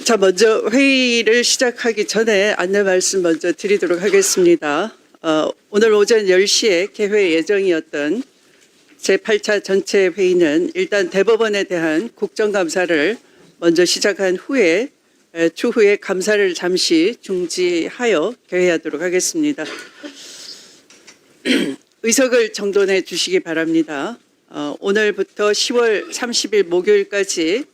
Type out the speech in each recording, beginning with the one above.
자, 먼저 회의를 시작하기 전에 안내 말씀 먼저 드리도록 하겠습니다. 오늘 오전 10시에 개회 예정이었던 제8차 전체 회의는 일단 대법원에 대한 국정감사를 먼저 시작한 후에 추후에 감사를 잠시 중지하여 개회하도록 하겠습니다. 의석을 정돈해 주시기 바랍니다. 오늘부터 10월 30일 목요일까지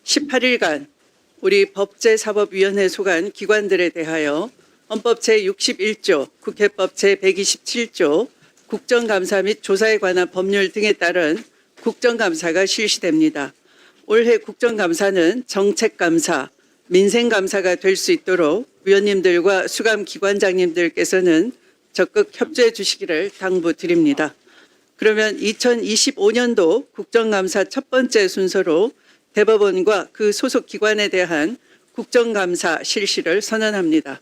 18일간 우리 법제사법위원회 소관 기관들에 대하여 헌법 제61조, 국회법 제127조, 국정감사 및 조사에 관한 법률 등에 따른 국정감사가 실시됩니다. 올해 국정감사는 정책감사, 민생감사가 될 수 있도록 위원님들과 수감기관장님들께서는 적극 협조해 주시기를 당부드립니다. 그러면 2025년도 국정감사 첫 번째 순서로 대법원과 그 소속 기관에 대한 국정감사 실시를 선언합니다.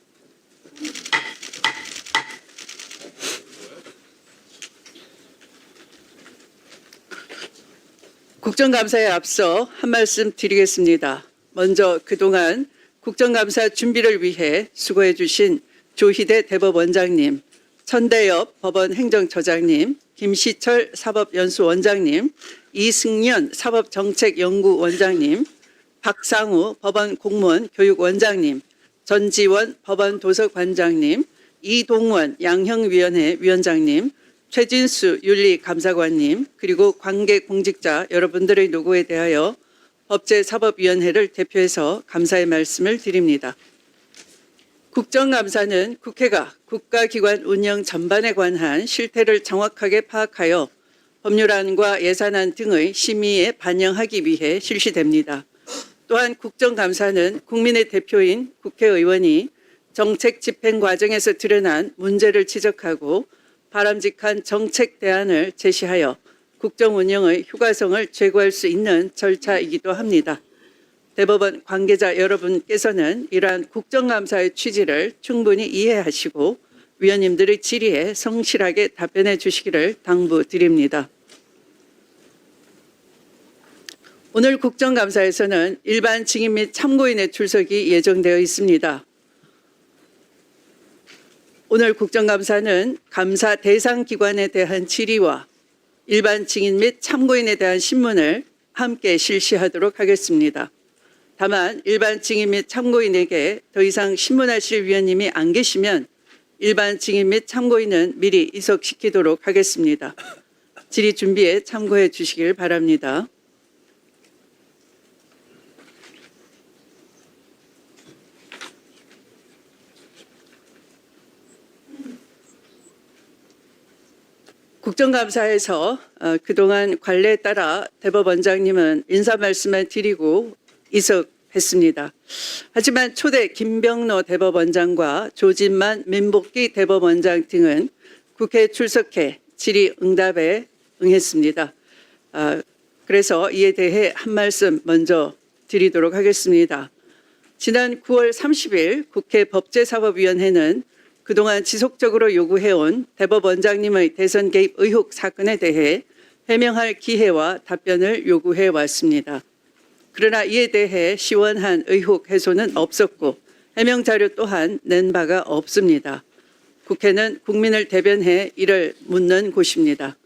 국정감사에 앞서 한 말씀 드리겠습니다. 먼저 그동안 국정감사 준비를 위해 수고해 주신 조희대 대법원장님, 천대엽 법원 행정처장님, 김시철 사법연수원장님, 이승연 사법정책연구원장님, 박상우 법원 공무원 교육원장님, 전지원 법원 도서관장님, 이동원 양형위원회 위원장님, 최진수 윤리감사관님, 그리고 관계공직자 여러분들의 노고에 대하여 법제사법위원회를 대표해서 감사의 말씀을 드립니다. 국정감사는 국회가 국가기관 운영 전반에 관한 실태를 정확하게 파악하여 법률안과 예산안 등의 심의에 반영하기 위해 실시됩니다. 또한 국정감사는 국민의 대표인 국회의원이 정책 집행 과정에서 드러난 문제를 지적하고 바람직한 정책 대안을 제시하여 국정 운영의 효과성을 제고할 수 있는 절차이기도 합니다. 대법원 관계자 여러분께서는 이러한 국정감사의 취지를 충분히 이해하시고 위원님들의 질의에 성실하게 답변해 주시기를 당부드립니다. 오늘 국정감사에서는 일반 증인 및 참고인의 출석이 예정되어 있습니다. 오늘 국정감사는 감사 대상 기관에 대한 질의와 일반 증인 및 참고인에 대한 신문을 함께 실시하도록 하겠습니다. 다만 일반 증인 및 참고인에게 더 이상 신문하실 위원님이 안 계시면 일반 증인 및 참고인은 미리 이석시키도록 하겠습니다. 질의 준비에 참고해 주시길 바랍니다. 국정감사에서 그동안 관례에 따라 대법원장님은 인사 말씀을 드리고 이석했습니다. 하지만 초대 김병로 대법원장과 조진만 민복기 대법원장 등은 국회에 출석해 질의 응답에 응했습니다. 그래서 이에 대해 한 말씀 먼저 드리도록 하겠습니다. 지난 9월 30일 국회 법제사법위원회는 그동안 지속적으로 요구해온 대법원장님의 대선 개입 의혹 사건에 대해 해명할 기회와 답변을 요구해 왔습니다. 그러나 이에 대해 시원한 의혹 해소는 없었고 해명 자료 또한 낸 바가 없습니다. 국회는 국민을 대변해 이를 묻는 곳입니다.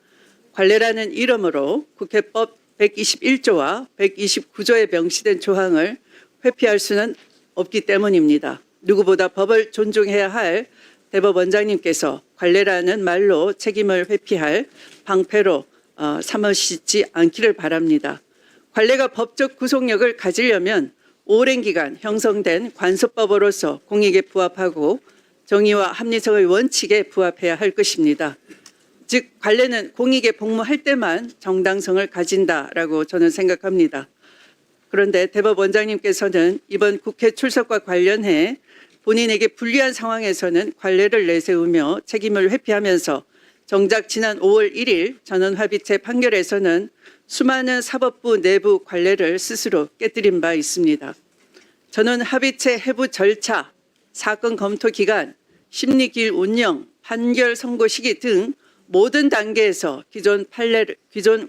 관례라는 이름으로 국회법 121조와 129조에 명시된 조항을 회피할 수는 없기 때문입니다. 누구보다 법을 존중해야 할 대법원장님께서 관례라는 말로 책임을 회피할 방패로 삼으시지 않기를 바랍니다. 관례가 법적 구속력을 가지려면 오랜 기간 형성된 관습법으로서 공익에 부합하고 정의와 합리성의 원칙에 부합해야 할 것입니다. 즉 관례는 공익에 복무할 때만 정당성을 가진다라고 저는 생각합니다. 그런데 대법원장님께서는 이번 국회 출석과 관련해 본인에게 불리한 상황에서는 관례를 내세우며 책임을 회피하면서 정작 지난 5월 1일 전원합의체 판결에서는 수많은 사법부 내부 관례를 스스로 깨뜨린 바 있습니다. 전원합의체 해부 절차, 사건 검토 기간, 심리기일 운영, 판결 선고 시기 등 모든 단계에서 기존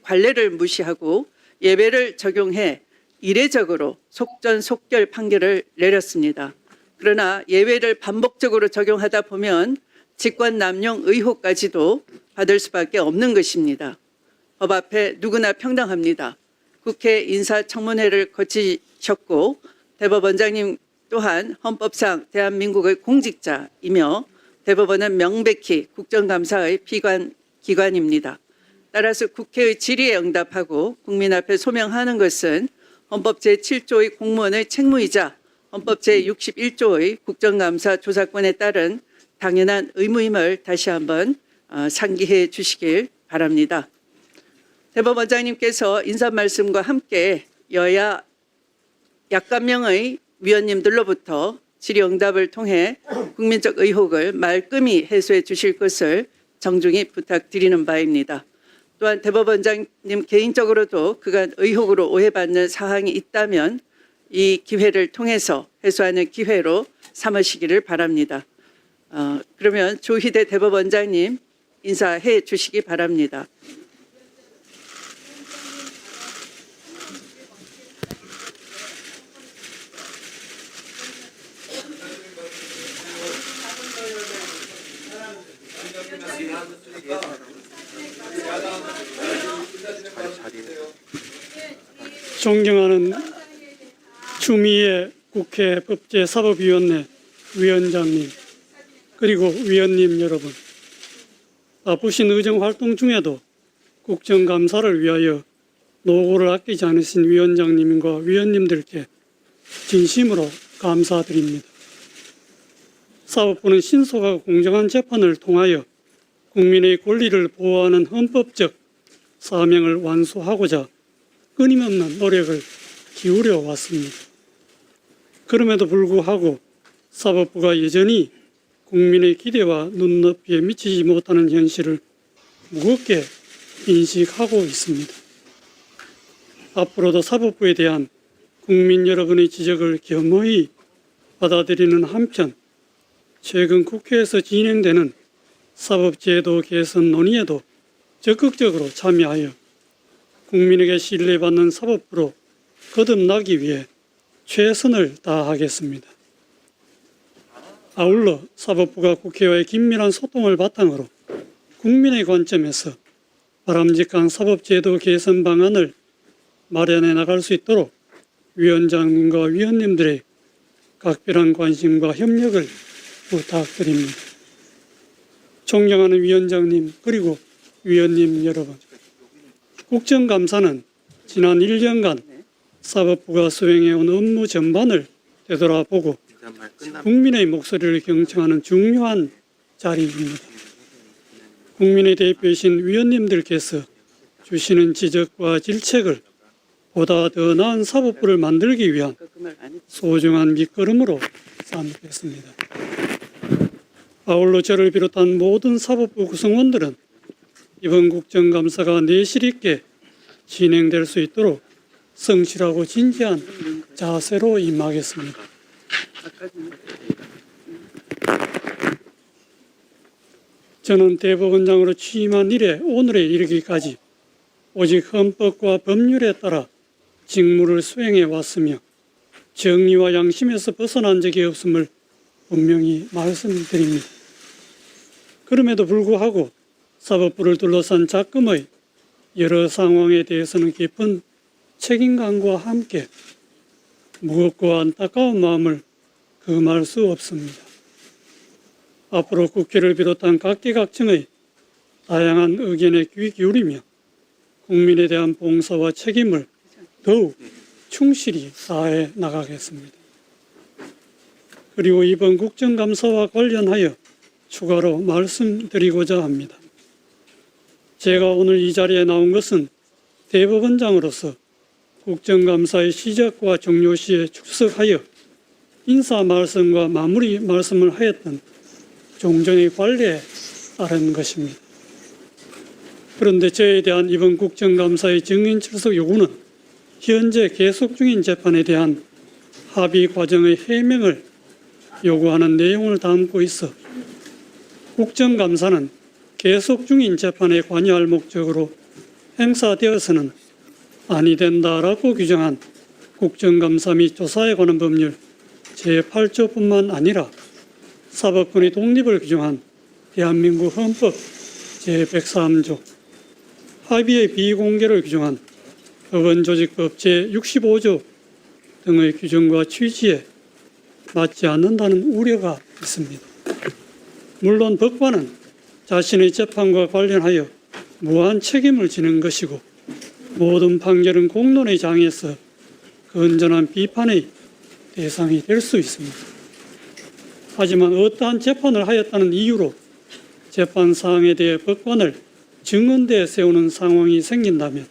관례를 무시하고 예배를 적용해 이례적으로 속전속결 판결을 내렸습니다. 그러나 예외를 반복적으로 적용하다 보면 직권남용 의혹까지도 받을 수밖에 없는 것입니다. 법 앞에 누구나 평등합니다. 국회 인사청문회를 거치셨고 대법원장님 또한 헌법상 대한민국의 공직자이며 대법원은 명백히 국정감사의 기관입니다. 따라서 국회의 질의에 응답하고 국민 앞에 소명하는 것은 헌법 제7조의 공무원의 책무이자 헌법 제61조의 국정감사 조사권에 따른 당연한 의무임을 다시 한번 상기해 주시길 바랍니다. 대법원장님께서 인사 말씀과 함께 여야 약간 명의 위원님들로부터 질의응답을 통해 국민적 의혹을 말끔히 해소해 주실 것을 정중히 부탁드리는 바입니다. 또한 대법원장님 개인적으로도 그간 의혹으로 오해받는 사항이 있다면 이 기회를 통해서 해소하는 기회로 삼으시기를 바랍니다. 그러면 조희대 대법원장님 인사해 주시기 바랍니다. 존경하는 추미애 국회 법제사법위원회 위원장님 그리고 위원님 여러분, 바쁘신 의정활동 중에도 국정감사를 위하여 노고를 아끼지 않으신 위원장님과 위원님들께 진심으로 감사드립니다. 사법부는 신속하고 공정한 재판을 통하여 국민의 권리를 보호하는 헌법적 사명을 완수하고자 끊임없는 노력을 기울여 왔습니다. 그럼에도 불구하고 사법부가 여전히 국민의 기대와 눈높이에 미치지 못하는 현실을 무겁게 인식하고 있습니다. 앞으로도 사법부에 대한 국민 여러분의 지적을 겸허히 받아들이는 한편 최근 국회에서 진행되는 사법제도 개선 논의에도 적극적으로 참여하여 국민에게 신뢰받는 사법부로 거듭나기 위해 최선을 다하겠습니다. 아울러 사법부가 국회와의 긴밀한 소통을 바탕으로 국민의 관점에서 바람직한 사법제도 개선 방안을 마련해 나갈 수 있도록 위원장님과 위원님들의 각별한 관심과 협력을 부탁드립니다. 존경하는 위원장님 그리고 위원님 여러분, 국정감사는 지난 1년간 사법부가 수행해온 업무 전반을 되돌아보고 국민의 목소리를 경청하는 중요한 자리입니다. 국민의 대표이신 위원님들께서 주시는 지적과 질책을 보다 더 나은 사법부를 만들기 위한 소중한 밑거름으로 삼겠습니다. 아울러 저를 비롯한 모든 사법부 구성원들은 이번 국정감사가 내실 있게 진행될 수 있도록 성실하고 진지한 자세로 임하겠습니다. 저는 대법원장으로 취임한 이래 오늘에 이르기까지 오직 헌법과 법률에 따라 직무를 수행해 왔으며 정의와 양심에서 벗어난 적이 없음을 분명히 말씀드립니다. 그럼에도 불구하고 사법부를 둘러싼 작금의 여러 상황에 대해서는 깊은 책임감과 함께 무겁고 안타까운 마음을 금할 수 없습니다. 앞으로 국회를 비롯한 각계각층의 다양한 의견에 귀 기울이며 국민에 대한 봉사와 책임을 더욱 충실히 다해 나가겠습니다. 그리고 이번 국정감사와 관련하여 추가로 말씀드리고자 합니다. 제가 오늘 이 자리에 나온 것은 대법원장으로서 국정감사의 시작과 종료 시에 출석하여 인사 말씀과 마무리 말씀을 하였던 종전의 관례에 따른 것입니다. 그런데 저에 대한 이번 국정감사의 증인 출석 요구는 현재 계속 중인 재판에 대한 합의 과정의 해명을 요구하는 내용을 담고 있어 국정감사는 계속 중인 재판에 관여할 목적으로 행사되어서는 아니 된다라고 규정한 국정감사 및 조사에 관한 법률 제8조뿐만 아니라 사법권의 독립을 규정한 대한민국 헌법 제103조, 합의의 비공개를 규정한 법원조직법 제65조 등의 규정과 취지에 맞지 않는다는 우려가 있습니다. 물론 법관은 자신의 재판과 관련하여 무한 책임을 지는 것이고 모든 판결은 공론의 장에서 건전한 비판의 대상이 될 수 있습니다. 하지만 어떠한 재판을 하였다는 이유로 재판 사항에 대해 법관을 증언대에 세우는 상황이 생긴다면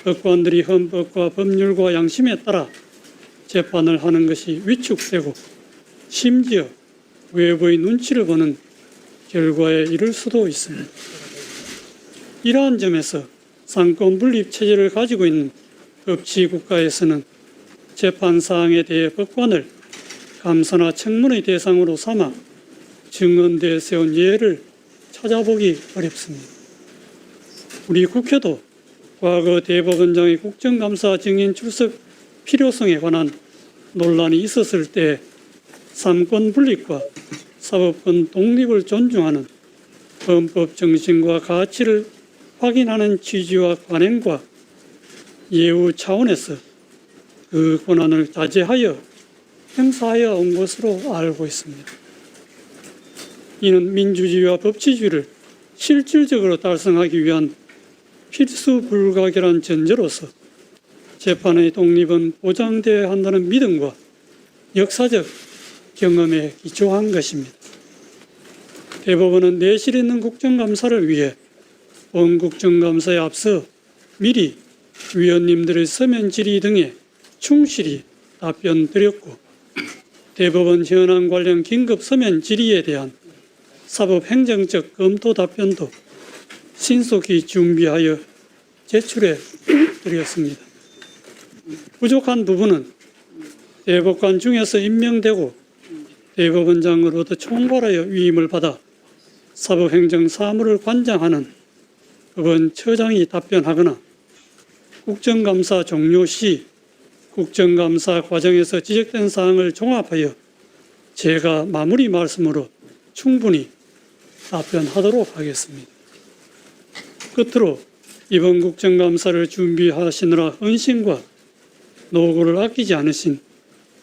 법관들이 헌법과 법률과 양심에 따라 재판을 하는 것이 위축되고 심지어 외부의 눈치를 보는 결과에 이를 수도 있습니다. 이러한 점에서 상권 분립 체제를 가지고 있는 법치국가에서는 재판 사항에 대해 법관을 감사나 청문의 대상으로 삼아 증언대에 세운 예를 찾아보기 어렵습니다. 우리 국회도 과거 대법원장의 국정감사 증인 출석 필요성에 관한 논란이 있었을 때 삼권 분립과 사법권 독립을 존중하는 헌법 정신과 가치를 확인하는 취지와 관행과 예우 차원에서 그 권한을 자제하여 행사하여 온 것으로 알고 있습니다. 이는 민주주의와 법치주의를 실질적으로 달성하기 위한 필수 불가결한 전제로서 재판의 독립은 보장되어야 한다는 믿음과 역사적 경험에 기초한 것입니다. 대법원은 내실 있는 국정감사를 위해 본 국정감사에 앞서 미리 위원님들의 서면 질의 등에 충실히 답변 드렸고 대법원 현안 관련 긴급 서면 질의에 대한 사법 행정적 검토 답변도 신속히 준비하여 제출해 드렸습니다. 부족한 부분은 대법관 중에서 임명되고 대법원장으로부터 총괄하여 위임을 받아 사법행정 사무를 관장하는 법원처장이 답변하거나 국정감사 종료 시 국정감사 과정에서 지적된 사항을 종합하여 제가 마무리 말씀으로 충분히 답변하도록 하겠습니다. 끝으로 이번 국정감사를 준비하시느라 헌신과 노고를 아끼지 않으신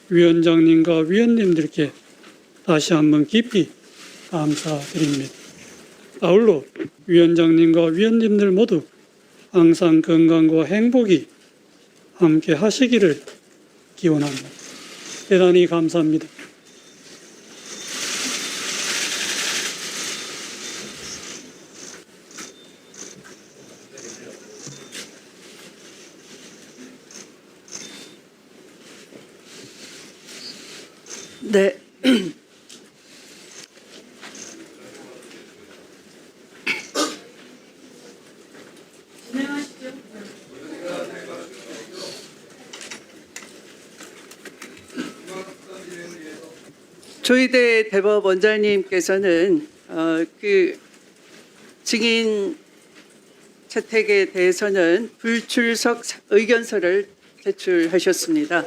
위원장님과 위원님들께 다시 한번 깊이 감사드립니다. 아울러 위원장님과 위원님들 모두 항상 건강과 행복이 함께 하시기를 기원합니다. 대단히 감사합니다. 네. 조희대 대법원장님께서는 그 증인 채택에 대해서는 불출석 의견서를 제출하셨습니다.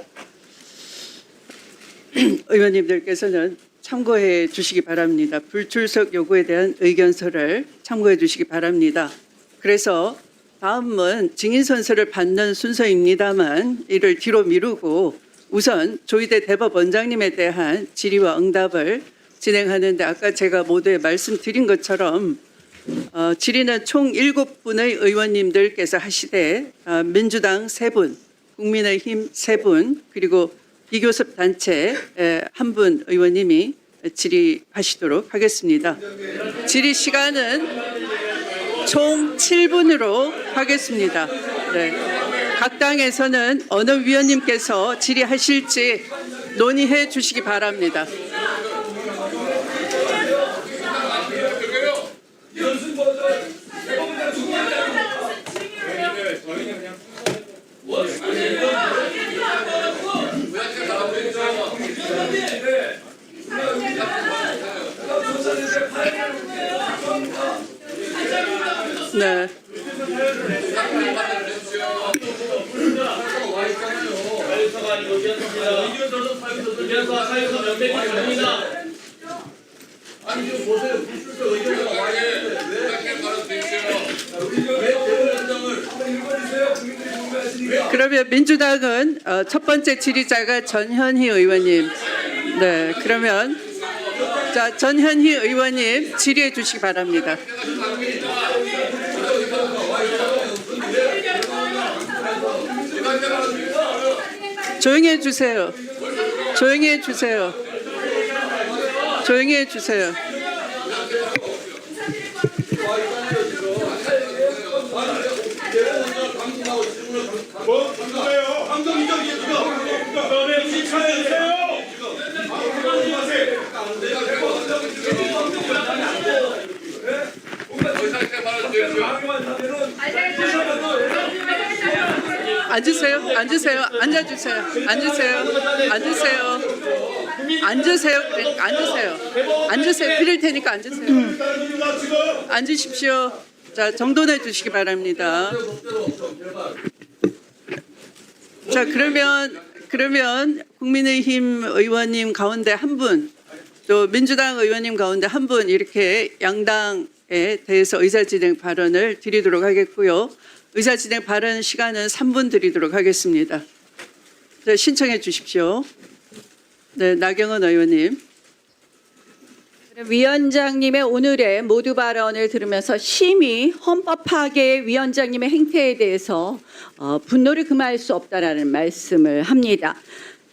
의원님들께서는 참고해 주시기 바랍니다. 불출석 요구에 대한 의견서를 참고해 주시기 바랍니다. 그래서 다음은 증인 선서를 받는 순서입니다만 이를 뒤로 미루고 우선 조희대 대법원장님에 대한 질의와 응답을 진행하는데 아까 제가 모두에 말씀드린 것처럼 질의는 총 7분의 의원님들께서 하시되 민주당 3분, 국민의힘 3분, 그리고 비교섭 단체 1분 의원님이 질의하시도록 하겠습니다. 질의 시간은 총 7분으로 하겠습니다. 네. 각 당에서는 어느 위원님께서 질의하실지 논의해 주시기 바랍니다. 네. 그러면 민주당은 첫 번째 질의자가 전현희 의원님. 네, 그러면 자 전현희 의원님 질의해 주시기 바랍니다. 조용히 해주세요. 조용히 해주세요. 조용히 해주세요. 앉으세요. 앉으세요. 앉아주세요. 앉으세요. 앉으세요. 앉으세요. 그래, 앉으세요. 앉으세요. 드릴 테니까 앉으세요. 앉으십시오. 자, 정돈해 주시기 바랍니다. 자, 그러면 국민의힘 의원님 가운데 한 분, 또 민주당 의원님 가운데 한 분 이렇게 양당에 대해서 의사진행 발언을 드리도록 하겠고요. 의사진행 발언 시간은 3분 드리도록 하겠습니다. 네, 신청해 주십시오. 네, 나경원 의원님. 위원장님의 오늘의 모두 발언을 들으면서 심히 헌법 파괴의 위원장님의 행태에 대해서 분노를 금할 수 없다라는 말씀을 합니다.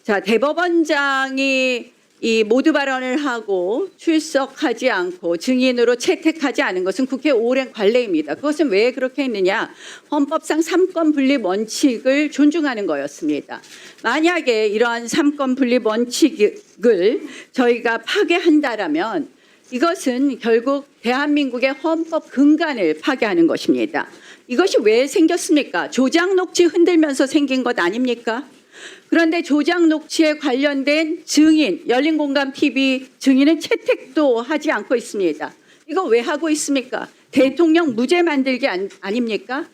자, 대법원장이 이 모두 발언을 하고 출석하지 않고 증인으로 채택하지 않은 것은 국회 오랜 관례입니다. 그것은 왜 그렇게 했느냐? 헌법상 삼권 분립 원칙을 존중하는 거였습니다. 만약에 이러한 삼권 분립 원칙을 저희가 파괴한다라면 이것은 결국 대한민국의 헌법 근간을 파괴하는 것입니다. 이것이 왜 생겼습니까? 조작 녹취 흔들면서 생긴 것 아닙니까? 그런데 조작 녹취에 관련된 증인, 열린공감TV 증인은 채택도 하지 않고 있습니다. 이거 왜 하고 있습니까? 대통령 무죄 만들기 아닙니까?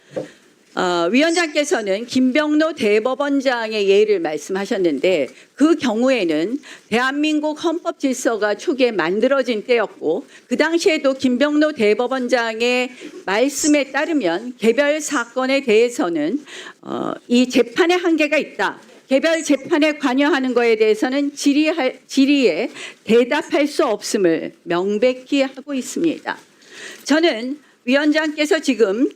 위원장께서는 김병로 대법원장의 예를 말씀하셨는데 그 경우에는 대한민국 헌법 질서가 초기에 만들어진 때였고 그 당시에도 김병로 대법원장의 말씀에 따르면 개별 사건에 대해서는 이 재판의 한계가 있다. 개별 재판에 관여하는 것에 대해서는 질의에 대답할 수 없음을 명백히 하고 있습니다. 저는 위원장께서 지금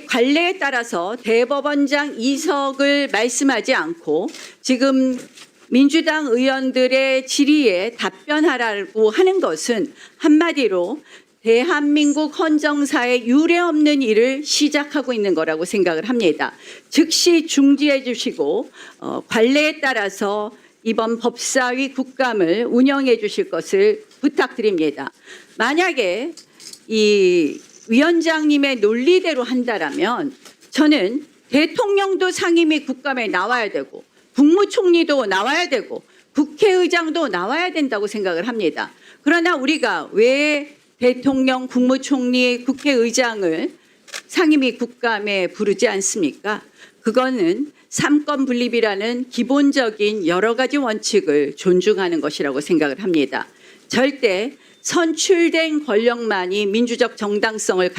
관례에 따라서 대법원장 이석을 말씀하지 않고 지금 민주당 의원들의 질의에 답변하라고 하는 것은 한마디로 대한민국 헌정사에 유례없는 일을 시작하고 있는 거라고 생각을 합니다. 즉시 중지해 주시고 관례에 따라서 이번 법사위 국감을 운영해 주실 것을 부탁드립니다. 만약에 이 위원장님의 논리대로 한다라면 저는 대통령도 상임위 국감에 나와야 되고 국무총리도 나와야 되고 국회의장도 나와야 된다고 생각을 합니다. 그러나 우리가 왜 대통령, 국무총리, 국회의장을 상임위 국감에 부르지 않습니까? 그거는 삼권 분립이라는 기본적인 여러 가지 원칙을 존중하는 것이라고 생각을 합니다. 절대 선출된 권력만이 민주적 정당성을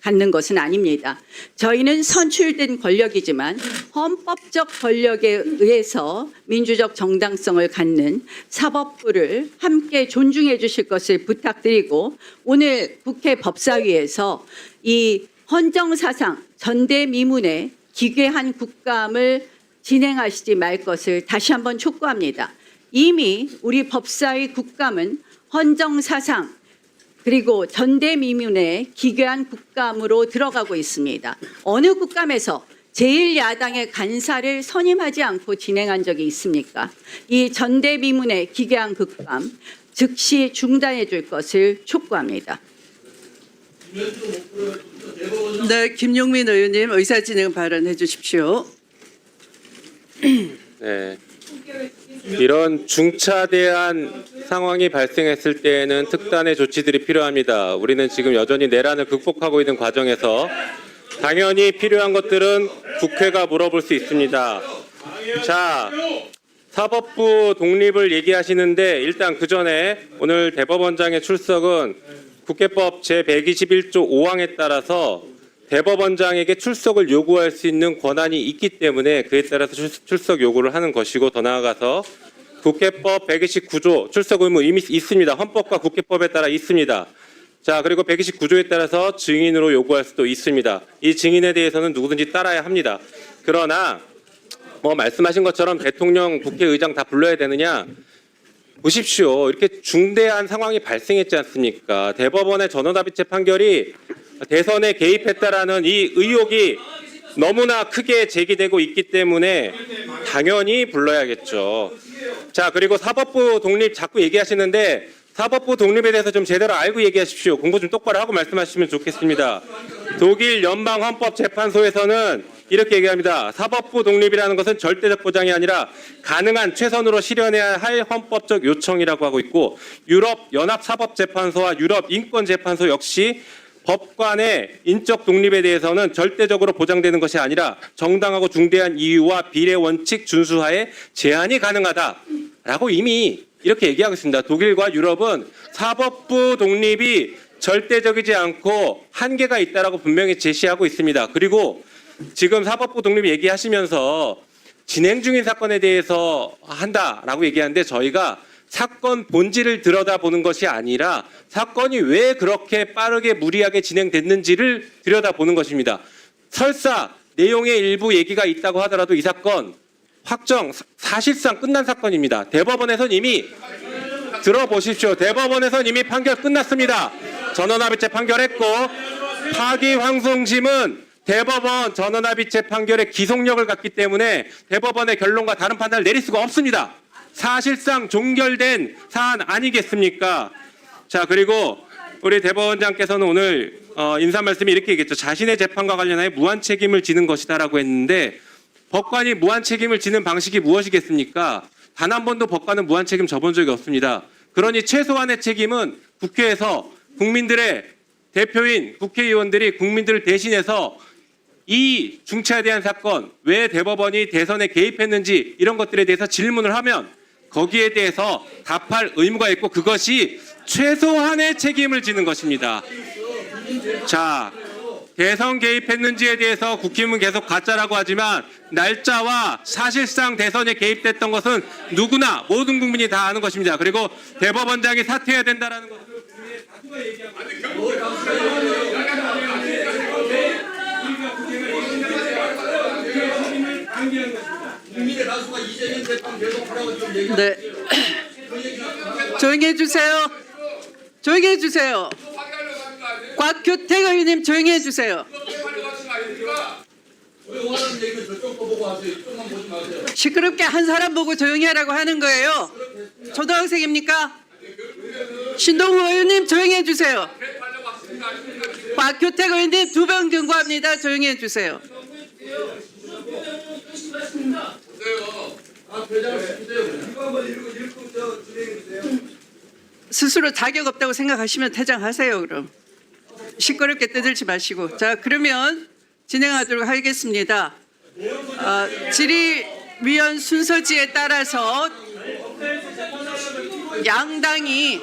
갖는 것은 아닙니다. 저희는 선출된 권력이지만 헌법적 권력에 의해서 민주적 정당성을 갖는 사법부를 함께 존중해 주실 것을 부탁드리고 오늘 국회 법사위에서 이 헌정사상 전대미문에 기괴한 국감을 진행하시지 말 것을 다시 한번 촉구합니다. 이미 우리 법사위 국감은 헌정사상 그리고 전대미문의 기괴한 국감으로 들어가고 있습니다. 어느 국감에서 제1야당의 간사를 선임하지 않고 진행한 적이 있습니까? 이 전대미문의 기괴한 국감 즉시 중단해 줄 것을 촉구합니다. 네, 김용민 의원님 의사진행 발언해 주십시오. 네. 이런 중차대한 상황이 발생했을 때에는 특단의 조치들이 필요합니다. 우리는 지금 여전히 내란을 극복하고 있는 과정에서 당연히 필요한 것들은 국회가 물어볼 수 있습니다. 자, 사법부 독립을 얘기하시는데 일단 그 전에 오늘 대법원장의 출석은 국회법 제121조 5항에 따라서 대법원장에게 출석을 요구할 수 있는 권한이 있기 때문에 그에 따라서 출석 요구를 하는 것이고, 더 나아가서 국회법 129조 출석 의무 이미 있습니다. 헌법과 국회법에 따라 있습니다. 자, 그리고 129조에 따라서 증인으로 요구할 수도 있습니다. 이 증인에 대해서는 누구든지 따라야 합니다. 그러나 뭐 말씀하신 것처럼 대통령, 국회의장 다 불러야 되느냐? 보십시오. 이렇게 중대한 상황이 발생했지 않습니까? 대법원의 전원합의체 판결이 대선에 개입했다라는 이 의혹이 너무나 크게 제기되고 있기 때문에 당연히 불러야겠죠. 자, 그리고 사법부 독립 자꾸 얘기하시는데 사법부 독립에 대해서 좀 제대로 알고 얘기하십시오. 공부 좀 똑바로 하고 말씀하시면 좋겠습니다. 독일 연방헌법재판소에서는 이렇게 얘기합니다. 사법부 독립이라는 것은 절대적 보장이 아니라 가능한 최선으로 실현해야 할 헌법적 요청이라고 하고 있고, 유럽 연합사법재판소와 유럽 인권재판소 역시 법관의 인적 독립에 대해서는 절대적으로 보장되는 것이 아니라 정당하고 중대한 이유와 비례 원칙 준수하에 제한이 가능하다라고 이미 이렇게 얘기하고 있습니다. 독일과 유럽은 사법부 독립이 절대적이지 않고 한계가 있다라고 분명히 제시하고 있습니다. 그리고 지금 사법부 독립 얘기하시면서 진행 중인 사건에 대해서 한다라고 얘기하는데, 저희가 사건 본질을 들여다보는 것이 아니라 사건이 왜 그렇게 빠르게 무리하게 진행됐는지를 들여다보는 것입니다. 설사 내용의 일부 얘기가 있다고 하더라도 이 사건 확정 사실상 끝난 사건입니다. 대법원에선 이미 들어보십시오. 대법원에선 이미 판결 끝났습니다. 전원합의체 판결했고, 파기환송심은 대법원 전원합의체 판결의 기속력을 갖기 때문에 대법원의 결론과 다른 판단을 내릴 수가 없습니다. 사실상 종결된 사안 아니겠습니까? 자, 그리고 우리 대법원장께서는 오늘 인사 말씀이 이렇게 얘기했죠. 자신의 재판과 관련하여 무한 책임을 지는 것이다라고 했는데, 법관이 무한 책임을 지는 방식이 무엇이겠습니까? 단 한 번도 법관은 무한 책임 져본 적이 없습니다. 그러니 최소한의 책임은 국회에서 국민들의 대표인 국회의원들이 국민들을 대신해서 이 중차에 대한 사건, 왜 대법원이 대선에 개입했는지 이런 것들에 대해서 질문을 하면 거기에 대해서 답할 의무가 있고, 그것이 최소한의 책임을 지는 것입니다. 자, 대선 개입했는지에 대해서 국힘은 계속 가짜라고 하지만 날짜와 사실상 대선에 개입됐던 것은 누구나 모든 국민이 다 아는 것입니다. 그리고 대법원장이 사퇴해야 된다라는 것을 국민의 다수가 얘기하고 국민의 다수가 이재명 대통령 계속 하라고 지금 얘기하고 네. 조용히 해주세요. 조용히 해주세요. 곽규택 의원님 조용히 해주세요. 왜 원하는 얘기는 저쪽도 보고 하세요. 이쪽만 보지 마세요. 시끄럽게 한 사람 보고 조용히 하라고 하는 거예요. 초등학생입니까? 신동우 의원님 조용히 해주세요. 곽규택 의원님 2번 경고합니다. 조용히 해주세요. 스스로 자격 없다고 생각하시면 퇴장하세요. 그럼 시끄럽게 떠들지 마시고. 자, 그러면 진행하도록 하겠습니다. 질의위원 순서지에 따라서 양당이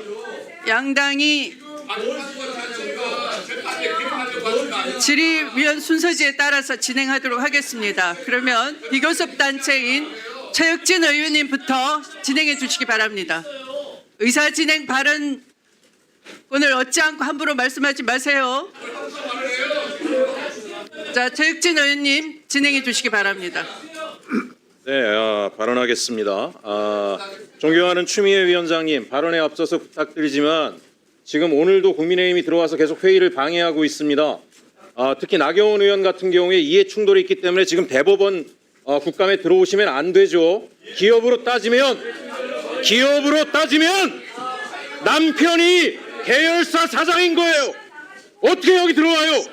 질의위원 순서지에 따라서 진행하도록 하겠습니다. 그러면 비교섭 단체인 최혁진 의원님부터 진행해 주시기 바랍니다. 의사 진행 발언 오늘 얻지 않고 함부로 말씀하지 마세요. 자, 최혁진 의원님 진행해 주시기 바랍니다. 네, 발언하겠습니다. 존경하는 추미애 위원장님, 발언에 앞서서 부탁드리지만 지금 오늘도 국민의힘이 들어와서 계속 회의를 방해하고 있습니다. 특히 나경원 의원 같은 경우에 이해 충돌이 있기 때문에 지금 대법원 국감에 들어오시면 안 되죠. 기업으로 따지면 남편이 계열사 사장인 거예요. 어떻게 여기 들어와요?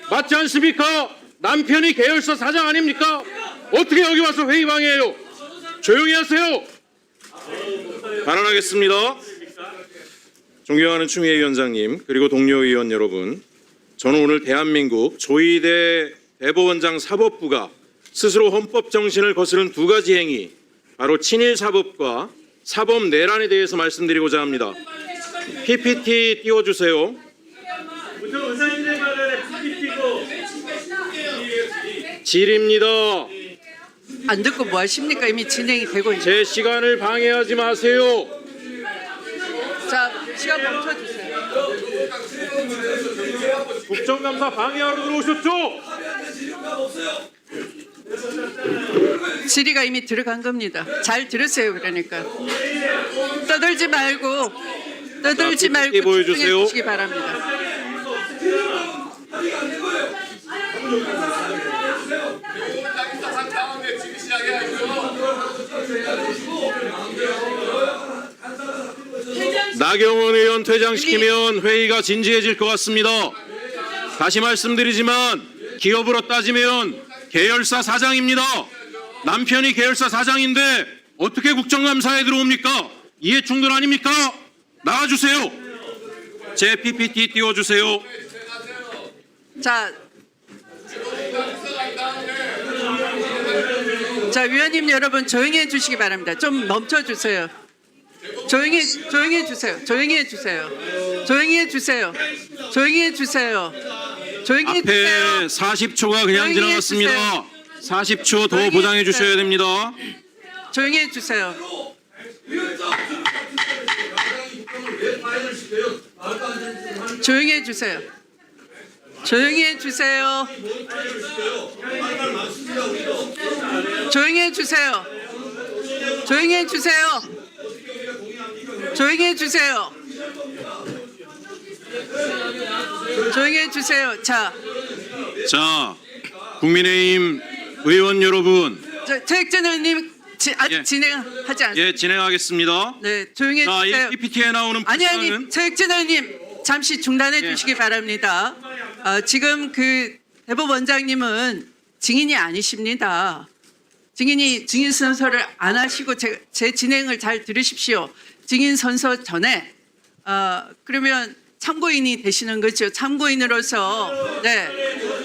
맞지 않습니까? 남편이 계열사 사장 아닙니까? 어떻게 여기 와서 회의 방해해요? 조용히 하세요. 발언하겠습니다. 존경하는 추미애 위원장님, 그리고 동료 의원 여러분, 저는 오늘 대한민국 조희대 대법원장 사법부가 스스로 헌법 정신을 거스른 두 가지 행위, 바로 친일 사법과 사법 내란에 대해서 말씀드리고자 합니다. PPT 띄워주세요. 질입니다. 안 듣고 뭐 하십니까? 이미 진행이 되고 있는. 제 시간을 방해하지 마세요. 자, 시간 멈춰주세요. 국정감사 방해하러 들어오셨죠? 질의가 이미 들어간 겁니다. 잘 들으세요. 그러니까 떠들지 말고 자, PPT 보여주세요. 집중해 주시기 바랍니다. 나경원 의원 퇴장시키면 회의가 진지해질 것 같습니다. 다시 말씀드리지만 기업으로 따지면 계열사 사장입니다. 남편이 계열사 사장인데 어떻게 국정감사에 들어옵니까? 이해충돌 아닙니까? 나와주세요. 제 PPT 띄워주세요. 자, 위원님 여러분 조용히 해주시기 바랍니다. 좀 멈춰주세요. 조용히 해주세요. 조용히 해주세요. 조용히 해주세요. 조용히 해주세요. 조용히 앞에 해주세요. 40초가 그냥 조용히 지나갔습니다. 40초 더 조용히 보장해 해주세요. 주셔야 됩니다. 조용히 해주세요. 조용히 해주세요. 조용히 해주세요. 조용히 해주세요. 조용히 해주세요. 조용히 해주세요. 조용히 해주세요. 자, 국민의힘 의원 여러분, 최익진 의원님 아직 예. 진행하지 않습니다. 예, 진행하겠습니다. 네, 조용히 자, 이 해주세요. PPT에 나오는 아니 불상은 최익진 의원님 잠시 중단해 예. 주시기 바랍니다. 지금 그 대법원장님은 증인이 아니십니다. 증인 선서를 안 하시고 제 진행을 잘 들으십시오. 증인 선서 전에 그러면 참고인이 되시는 거죠. 참고인으로서 네,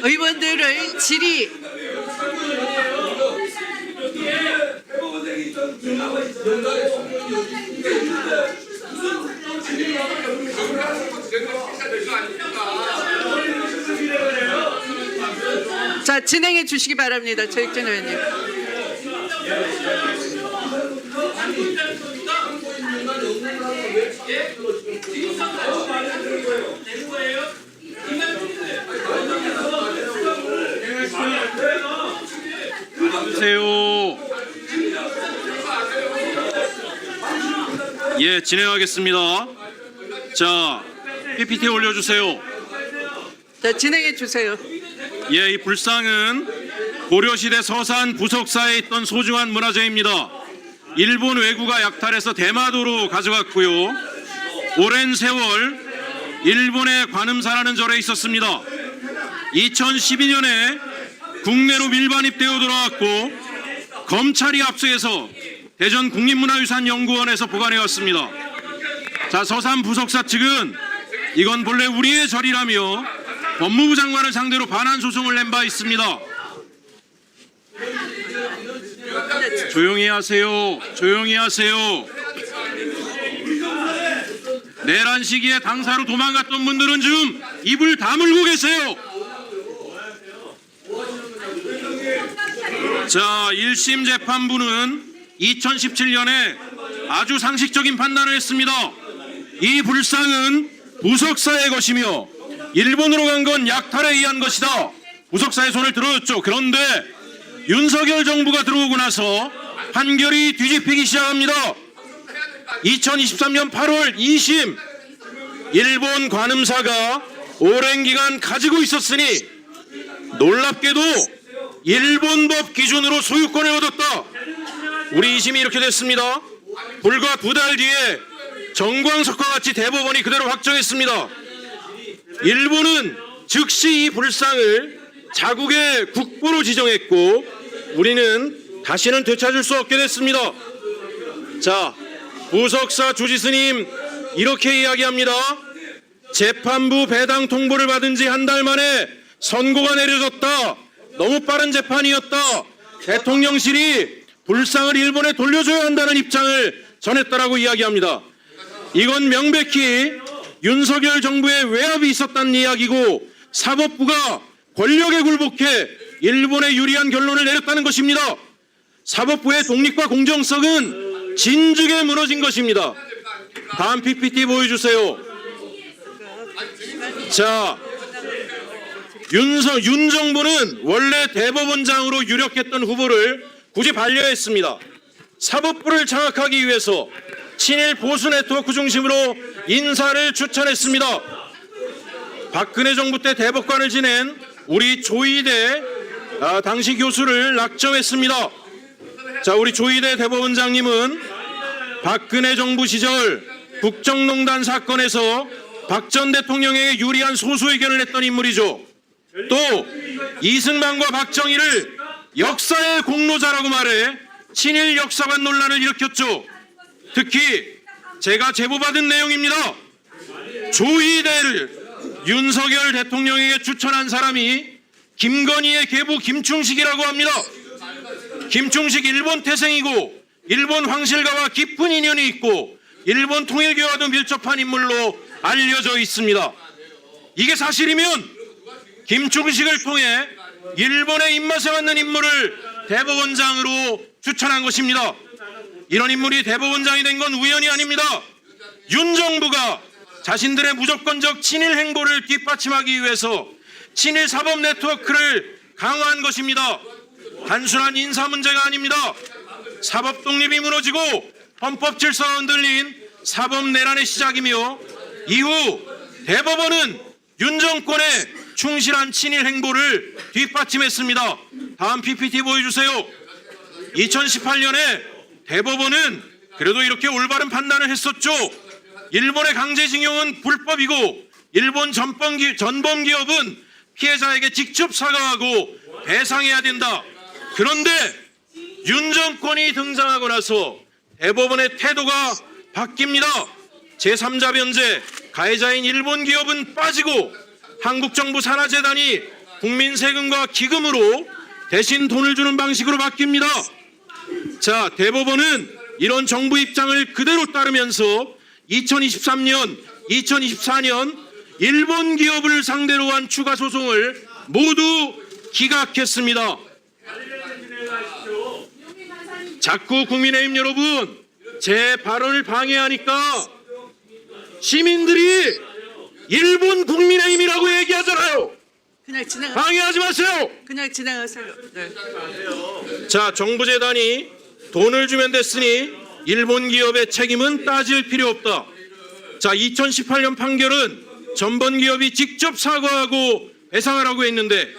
의원들의 질의 자, 진행해 주시기 바랍니다. 최익진 의원님. 주세요. 예, 진행하겠습니다. 자, PPT 올려주세요. 자, 진행해 주세요. 예, 이 불상은 고려시대 서산 부석사에 있던 소중한 문화재입니다. 일본 왜구가 약탈해서 대마도로 가져갔고요. 오랜 세월 일본의 관음사라는 절에 있었습니다. 2012년에 국내로 밀반입되어 들어왔고 검찰이 압수해서 대전 국립문화유산연구원에서 보관해왔습니다. 자, 서산 부석사 측은 이건 본래 우리의 절이라며 법무부 장관을 상대로 반환 소송을 낸 바 있습니다. 조용히 하세요. 조용히 하세요. 내란 시기에 당사로 도망갔던 분들은 좀 입을 다물고 계세요. 자, 1심 재판부는 2017년에 아주 상식적인 판단을 했습니다. 이 불상은 부석사의 것이며 일본으로 간 건 약탈에 의한 것이다. 부석사의 손을 들어줬죠. 그런데 윤석열 정부가 들어오고 나서 판결이 뒤집히기 시작합니다. 2023년 8월 2심 일본 관음사가 오랜 기간 가지고 있었으니 놀랍게도 일본법 기준으로 소유권을 얻었다. 우리 2심이 이렇게 됐습니다. 불과 2달 뒤에 정광석과 같이 대법원이 그대로 확정했습니다. 일본은 즉시 이 불상을 자국의 국보로 지정했고 우리는 다시는 되찾을 수 없게 됐습니다. 자, 부석사 주지스님 이렇게 이야기합니다. 재판부 배당 통보를 받은 지 한 달 만에 선고가 내려졌다. 너무 빠른 재판이었다. 대통령실이 불상을 일본에 돌려줘야 한다는 입장을 전했다라고 이야기합니다. 이건 명백히 윤석열 정부의 외압이 있었다는 이야기고 사법부가 권력에 굴복해 일본에 유리한 결론을 내렸다는 것입니다. 사법부의 독립과 공정성은 진즉에 무너진 것입니다. 다음 PPT 보여주세요. 자, 윤 정부는 원래 대법원장으로 유력했던 후보를 굳이 반려했습니다. 사법부를 장악하기 위해서 친일 보수 네트워크 중심으로 인사를 추천했습니다. 박근혜 정부 때 대법관을 지낸 우리 조희대 당시 교수를 낙점했습니다. 자, 우리 조희대 대법원장님은 박근혜 정부 시절 국정농단 사건에서 박 전 대통령에게 유리한 소수 의견을 냈던 인물이죠. 또 이승만과 박정희를 역사의 공로자라고 말해 친일 역사관 논란을 일으켰죠. 특히 제가 제보받은 내용입니다. 조희대를 윤석열 대통령에게 추천한 사람이 김건희의 계부 김충식이라고 합니다. 김충식 일본 태생이고 일본 황실가와 깊은 인연이 있고 일본 통일교와도 밀접한 인물로 알려져 있습니다. 이게 사실이면 김충식을 통해 일본의 입맛에 맞는 인물을 대법원장으로 추천한 것입니다. 이런 인물이 대법원장이 된 건 우연이 아닙니다. 윤 정부가 자신들의 무조건적 친일 행보를 뒷받침하기 위해서 친일 사법 네트워크를 강화한 것입니다. 단순한 인사 문제가 아닙니다. 사법 독립이 무너지고 헌법 질서가 흔들린 사법 내란의 시작이며 이후 대법원은 윤 정권의 충실한 친일 행보를 뒷받침했습니다. 다음 PPT 보여주세요. 2018년에 대법원은 그래도 이렇게 올바른 판단을 했었죠. 일본의 강제징용은 불법이고 일본 전범기업은 피해자에게 직접 사과하고 배상해야 된다. 그런데 윤 정권이 등장하고 나서 대법원의 태도가 바뀝니다. 제3자 변제, 가해자인 일본 기업은 빠지고 한국 정부 산하재단이 국민 세금과 기금으로 대신 돈을 주는 방식으로 바뀝니다. 자, 대법원은 이런 정부 입장을 그대로 따르면서 2023년, 2024년 일본 기업을 상대로 한 추가 소송을 모두 기각했습니다. 자꾸 국민의힘 여러분, 제 발언을 방해하니까 시민들이 일본 국민의힘이라고 얘기하잖아요. 그냥 지나가. 방해하지 마세요. 그냥 지나가세요. 네. 자, 정부재단이 돈을 주면 됐으니 일본 기업의 책임은 따질 필요 없다. 자, 2018년 판결은 전범 기업이 직접 사과하고 배상하라고 했는데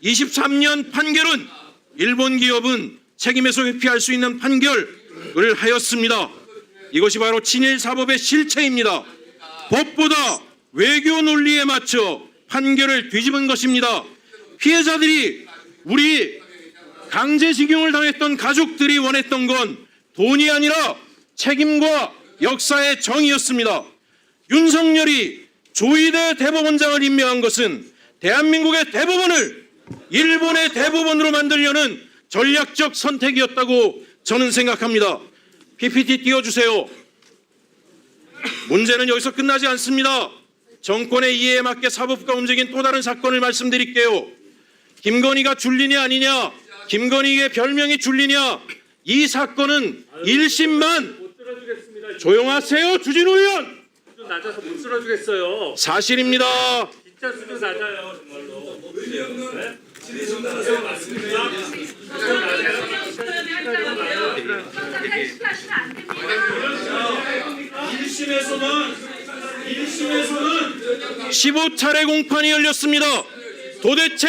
23년 판결은 일본 기업은 책임에서 회피할 수 있는 판결을 하였습니다. 이것이 바로 친일 사법의 실체입니다. 법보다 외교 논리에 맞춰 판결을 뒤집은 것입니다. 피해자들이 우리 강제징용을 당했던 가족들이 원했던 건 돈이 아니라 책임과 역사의 정의였습니다. 윤석열이 조희대 대법원장을 임명한 것은 대한민국의 대법원을 일본의 대법원으로 만들려는 전략적 선택이었다고 저는 생각합니다. PPT 띄워주세요. 문제는 여기서 끝나지 않습니다. 정권의 이해에 맞게 사법부가 움직인 또 다른 사건을 말씀드릴게요. 김건희가 줄리냐 아니냐, 김건희의 별명이 줄리냐, 이 사건은 1심만 조용하세요. 주진우 의원. 수준 낮아서 못 쓸어주겠어요. 사실입니다. 진짜 수준 낮아요, 정말로. 네? 일심에서는 15차례 공판이 열렸습니다. 도대체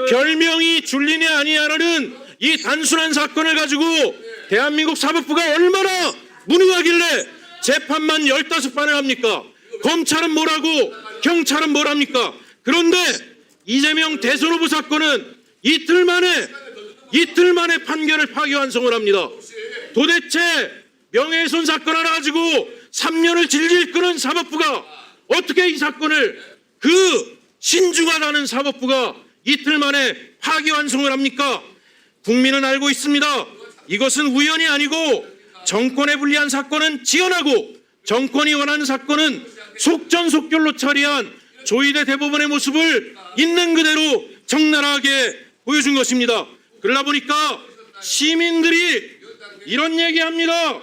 별명이 줄리냐 아니냐라는 이 단순한 사건을 가지고 대한민국 사법부가 얼마나 무능하길래 재판만 15판을 합니까? 검찰은 뭐라고, 경찰은 뭐랍니까? 그런데 이재명 대선 후보 사건은 이틀 만에 판결을 파기환송을 합니다. 도대체 명예훼손 사건 하나 가지고 3년을 질질 끄는 사법부가 어떻게 이 사건을, 그 신중하다는 사법부가 이틀 만에 파기환송을 합니까? 국민은 알고 있습니다. 이것은 우연이 아니고 정권에 불리한 사건은 지원하고 정권이 원하는 사건은 속전속결로 처리한 조희대 대법원의 모습을 있는 그대로 적나라하게 보여준 것입니다. 그러다 보니까 시민들이 이런 얘기합니다.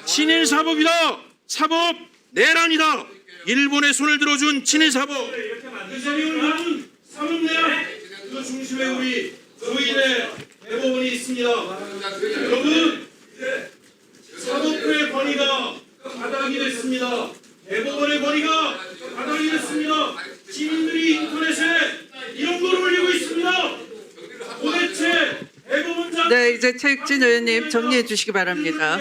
친일 사법이다. 사법 내란이다. 일본의 손을 들어준 친일 사법. 이재명을 낳은 사법내란 그 중심에 우리 조희대 대법원이 있습니다. 여러분, 사법부의 권위가 바닥이 됐습니다. 대법원의 권위가 바닥이 됐습니다. 시민들이 인터넷에 이런 걸 올리고 있습니다. 도대체 대법원장 네, 이제 최익진 의원님 정리해 주시기 바랍니다.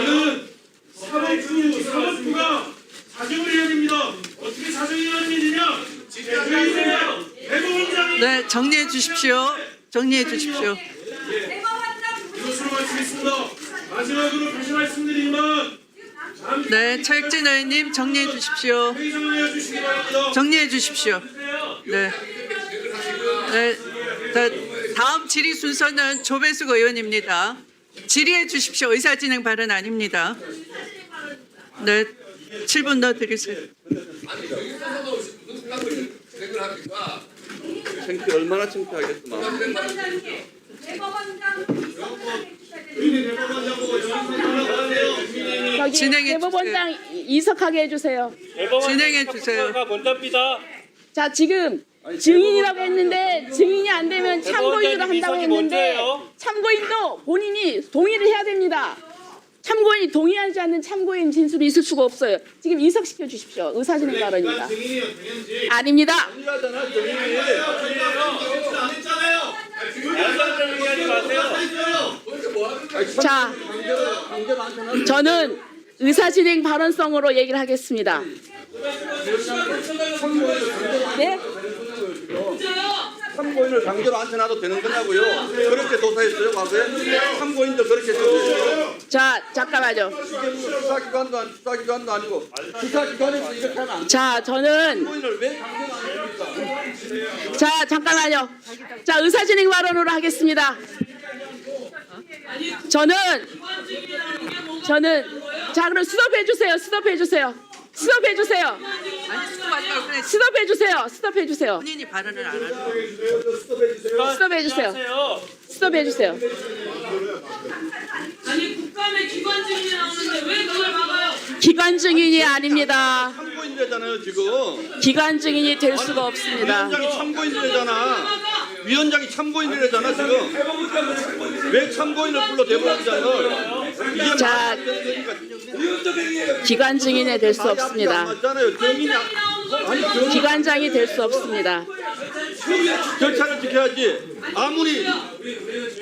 이는 사법부가 자정을 해야 됩니다. 어떻게 자정해야 되느냐? 대법원장이 네, 정리해 주십시오. 정리해 주십시오. 이것으로 마치겠습니다. 마지막으로 다시 말씀드리지만 네, 최익진 의원님 정리해 주십시오. 회의 상황에 주시기 바랍니다. 정리해 주십시오. 네. 네. 자, 다음 질의 순서는 조배숙 의원입니다. 질의해 주십시오. 의사진행 발언 아닙니다. 네, 7분 더 드리세요. 창피 얼마나 창피하겠구만. 저기 진행해 대법원장 이석하게 해주세요. 진행해 주세요. 먼저입니다. 자 지금 증인이라고 했는데 증인이 안 되면 참고인으로 한다고 했는데 참고인도 본인이 동의를 해야 됩니다. 참고인이 동의하지 않는 참고인 진술이 있을 수가 없어요. 지금 이석시켜 주십시오. 의사진행 발언입니다. 아닙니다. 자, 저는 의사진행 발언성으로 얘기를 하겠습니다. 네? 참고인을 강제로 앉혀놔도 되는 거냐고요. 그렇게 조사했어요, 과거에? 참고인들 그렇게 조사했어요. 자, 잠깐만요. 수사기관도 아니고 수사기관에서 이렇게 하면 안 돼. 자, 저는 참고인을 왜 강제로 안 합니까? 자, 잠깐만요. 자, 의사진행 발언으로 하겠습니다. 저는 자, 그럼 스톱해 주세요. 스톱해 주세요. 스톱해 주세요. 아니, 수고하다고 그래. 스톱해 주세요. 스톱해 주세요. 본인이 발언을 안 하는 스톱해 주세요. 스톱해 주세요. 아니 국감에 기관 증인이 나오는데 왜 그걸 막아요? 기관 증인이 아닙니다. 참고인이잖아요, 지금. 기관 증인이 될 수가 없습니다. 위원장이 참고인이잖아. 위원장이 참고인이잖아, 지금. 왜 참고인을 불러 대법원장을? 자, 기관 증인이 될 수 없습니다. 맞잖아요. 증인이 아니 기관장이 될 수 없습니다. 절차를 지켜야지. 아무리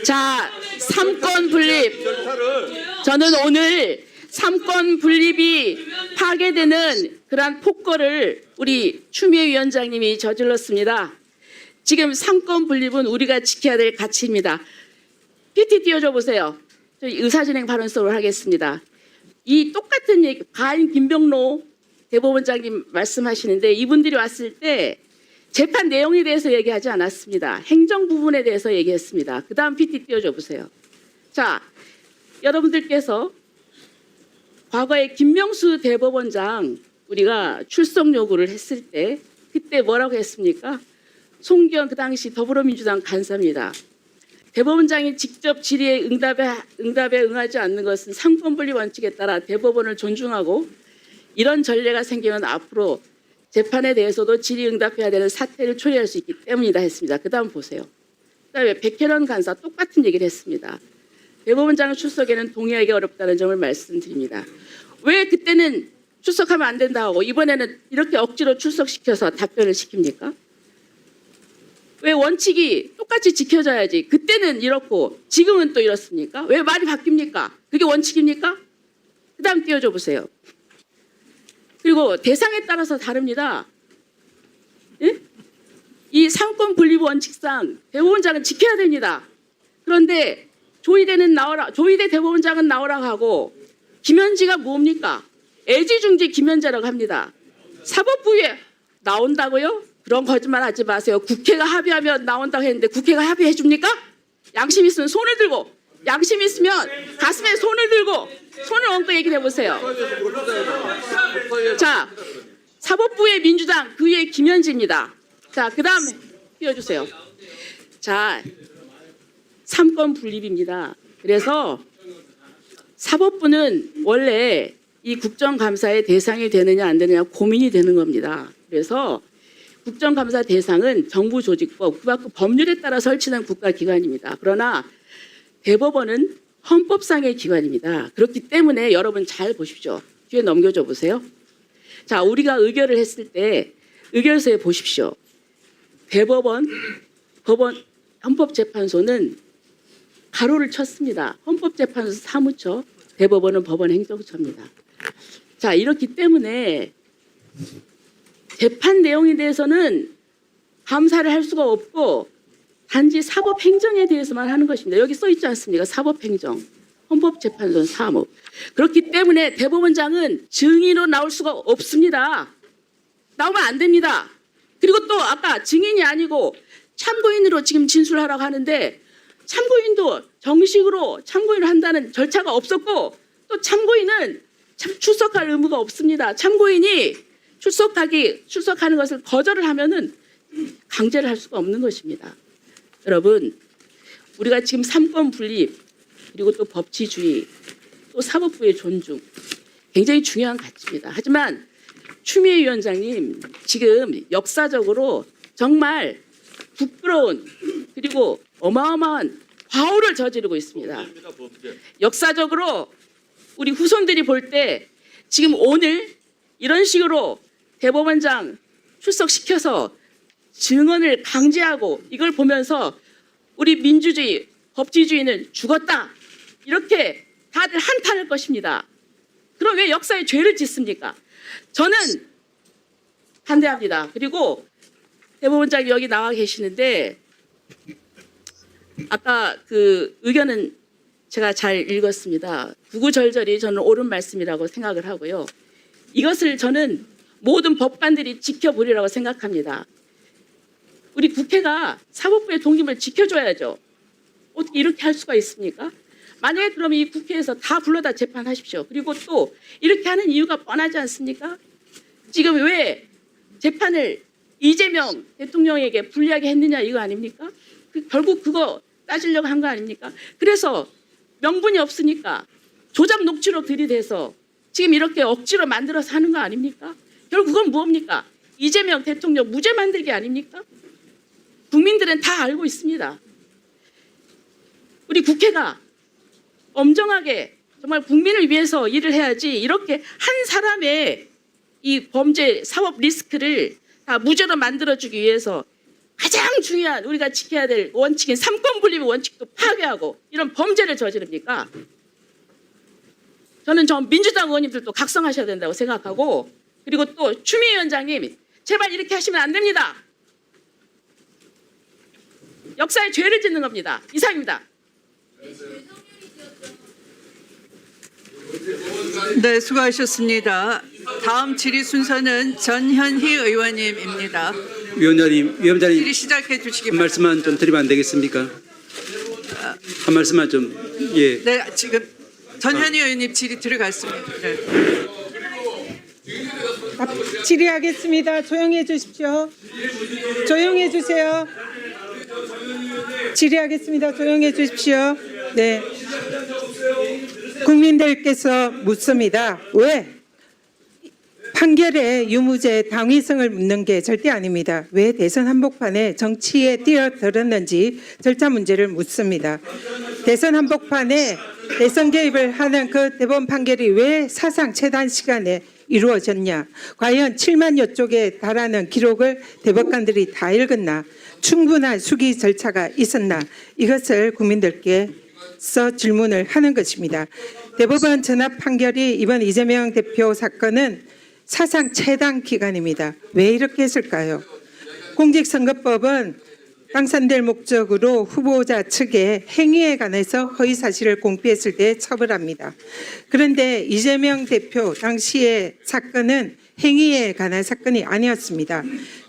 자, 삼권 분립. 절차를 저는 오늘 삼권 분립이 파괴되는 그러한 폭거를 우리 추미애 위원장님이 저질렀습니다. 지금 삼권 분립은 우리가 지켜야 될 가치입니다. PT 띄워줘 보세요. 저희 의사진행 발언서로 하겠습니다. 이 똑같은 얘기, 가인 김병로 대법원장님 말씀하시는데 이분들이 왔을 때 재판 내용에 대해서 얘기하지 않았습니다. 행정 부분에 대해서 얘기했습니다. 그 다음 PT 띄워줘 보세요. 자, 여러분들께서 과거에 김명수 대법원장 우리가 출석 요구를 했을 때 그때 뭐라고 했습니까? 송기현 그 당시 더불어민주당 간사입니다. 대법원장이 직접 질의에 응답에 응하지 않는 것은 삼권분립 원칙에 따라 대법원을 존중하고 이런 전례가 생기면 앞으로 재판에 대해서도 질의응답해야 되는 사태를 초래할 수 있기 때문이다 했습니다. 그 다음 보세요. 그다음에 백혜련 간사 똑같은 얘기를 했습니다. 대법원장 출석에는 동의하기 어렵다는 점을 말씀드립니다. 왜 그때는 출석하면 안 된다 하고 이번에는 이렇게 억지로 출석시켜서 답변을 시킵니까? 왜 원칙이 똑같이 지켜져야지 그때는 이렇고 지금은 또 이렇습니까? 왜 말이 바뀝니까? 그게 원칙입니까? 그 다음 띄워줘 보세요. 그리고 대상에 따라서 다릅니다. 예? 이 삼권 분립 원칙상 대법원장은 지켜야 됩니다. 그런데 조희대 대법원장은 나오라고 하고 김현지가 뭡니까? 애지중지 김현자라고 합니다. 사법부에 나온다고요? 그런 거짓말 하지 마세요. 국회가 합의하면 나온다고 했는데 국회가 합의해 줍니까? 양심 있으면 손을 들고, 양심 있으면 가슴에 손을 들고 손을 얹고 얘기를 해보세요. 자, 사법부의 민주당, 그 위에 김현지입니다. 자, 그 다음에 띄워주세요. 자, 3권 분립입니다. 그래서 사법부는 원래 이 국정감사의 대상이 되느냐 안 되느냐 고민이 되는 겁니다. 그래서 국정감사 대상은 정부 조직법, 그 밖 법률에 따라 설치된 국가기관입니다. 그러나 대법원은 헌법상의 기관입니다. 그렇기 때문에 여러분 잘 보십시오. 뒤에 넘겨줘 보세요. 자, 우리가 의결을 했을 때 의결서에 보십시오. 대법원, 법원, 헌법재판소는 가로를 쳤습니다. 헌법재판소 사무처, 대법원은 법원행정처입니다. 자, 이렇기 때문에 재판 내용에 대해서는 감사를 할 수가 없고 단지 사법행정에 대해서만 하는 것입니다. 여기 써 있지 않습니까? 사법행정, 헌법재판소 사무. 그렇기 때문에 대법원장은 증인으로 나올 수가 없습니다. 나오면 안 됩니다. 그리고 또 아까 증인이 아니고 참고인으로 지금 진술하라고 하는데 참고인도 정식으로 참고인을 한다는 절차가 없었고 또 참고인은 출석할 의무가 없습니다. 참고인이 출석하는 것을 거절을 하면은 강제를 할 수가 없는 것입니다. 여러분, 우리가 지금 3권 분립 그리고 또 법치주의 또 사법부의 존중 굉장히 중요한 가치입니다. 하지만 추미애 위원장님 지금 역사적으로 정말 부끄러운 그리고 어마어마한 과오를 저지르고 있습니다. 역사적으로 우리 후손들이 볼 때 지금 오늘 이런 식으로 대법원장 출석시켜서 증언을 강제하고 이걸 보면서 우리 민주주의, 법치주의는 죽었다. 이렇게 다들 한탄할 것입니다. 그럼 왜 역사에 죄를 짓습니까? 저는 반대합니다. 그리고 대법원장이 여기 나와 계시는데 아까 그 의견은 제가 잘 읽었습니다. 구구절절히 저는 옳은 말씀이라고 생각을 하고요. 이것을 저는 모든 법관들이 지켜보리라고 생각합니다. 우리 국회가 사법부의 독립을 지켜줘야죠. 어떻게 이렇게 할 수가 있습니까? 만약에 그러면 이 국회에서 다 불러다 재판하십시오. 그리고 또 이렇게 하는 이유가 뻔하지 않습니까? 지금 왜 재판을 이재명 대통령에게 불리하게 했느냐 이거 아닙니까? 결국 그거 따지려고 한 거 아닙니까? 그래서 명분이 없으니까 조작 녹취록 들이대서 지금 이렇게 억지로 만들어서 하는 거 아닙니까? 결국 그건 뭡니까? 이재명 대통령 무죄 만들기 아닙니까? 국민들은 다 알고 있습니다. 우리 국회가 엄정하게 정말 국민을 위해서 일을 해야지 이렇게 한 사람의 이 범죄 사법 리스크를 다 무죄로 만들어주기 위해서 가장 중요한 우리가 지켜야 될 원칙인 3권 분립의 원칙도 파괴하고 이런 범죄를 저지릅니까? 저는 저 민주당 의원님들도 각성하셔야 된다고 생각하고 그리고 또 추미애 위원장님 제발 이렇게 하시면 안 됩니다. 역사에 죄를 짓는 겁니다. 이상입니다. 네, 수고하셨습니다. 다음 질의 순서는 전현희 의원님입니다. 위원장님 질의 시작해 주시기 한 바랍니다. 말씀만 좀 드리면 안 되겠습니까? 한 말씀만 좀 예. 네, 지금 전현희 의원님 질의 들어갔습니다. 네. 질의하겠습니다. 조용해 주십시오. 조용해 주세요. 질의하겠습니다. 조용해 주십시오. 네. 국민들께서 묻습니다. 왜? 판결의 유무죄 당위성을 묻는 게 절대 아닙니다. 왜 대선 한복판에 정치에 뛰어들었는지 절차 문제를 묻습니다. 대선 한복판에 대선 개입을 하는 그 대법원 판결이 왜 사상 최단 시간에 이루어졌냐? 과연 7만여 쪽에 달하는 기록을 대법관들이 다 읽었나? 충분한 수기 절차가 있었나? 이것을 국민들께서 질문을 하는 것입니다. 대법원 전합 판결이 이번 이재명 대표 사건은 사상 최단 기간입니다. 왜 이렇게 했을까요? 공직선거법은 당선될 목적으로 후보자 측의 행위에 관해서 허위 사실을 공표했을 때 처벌합니다. 그런데 이재명 대표 당시의 사건은 행위에 관한 사건이 아니었습니다.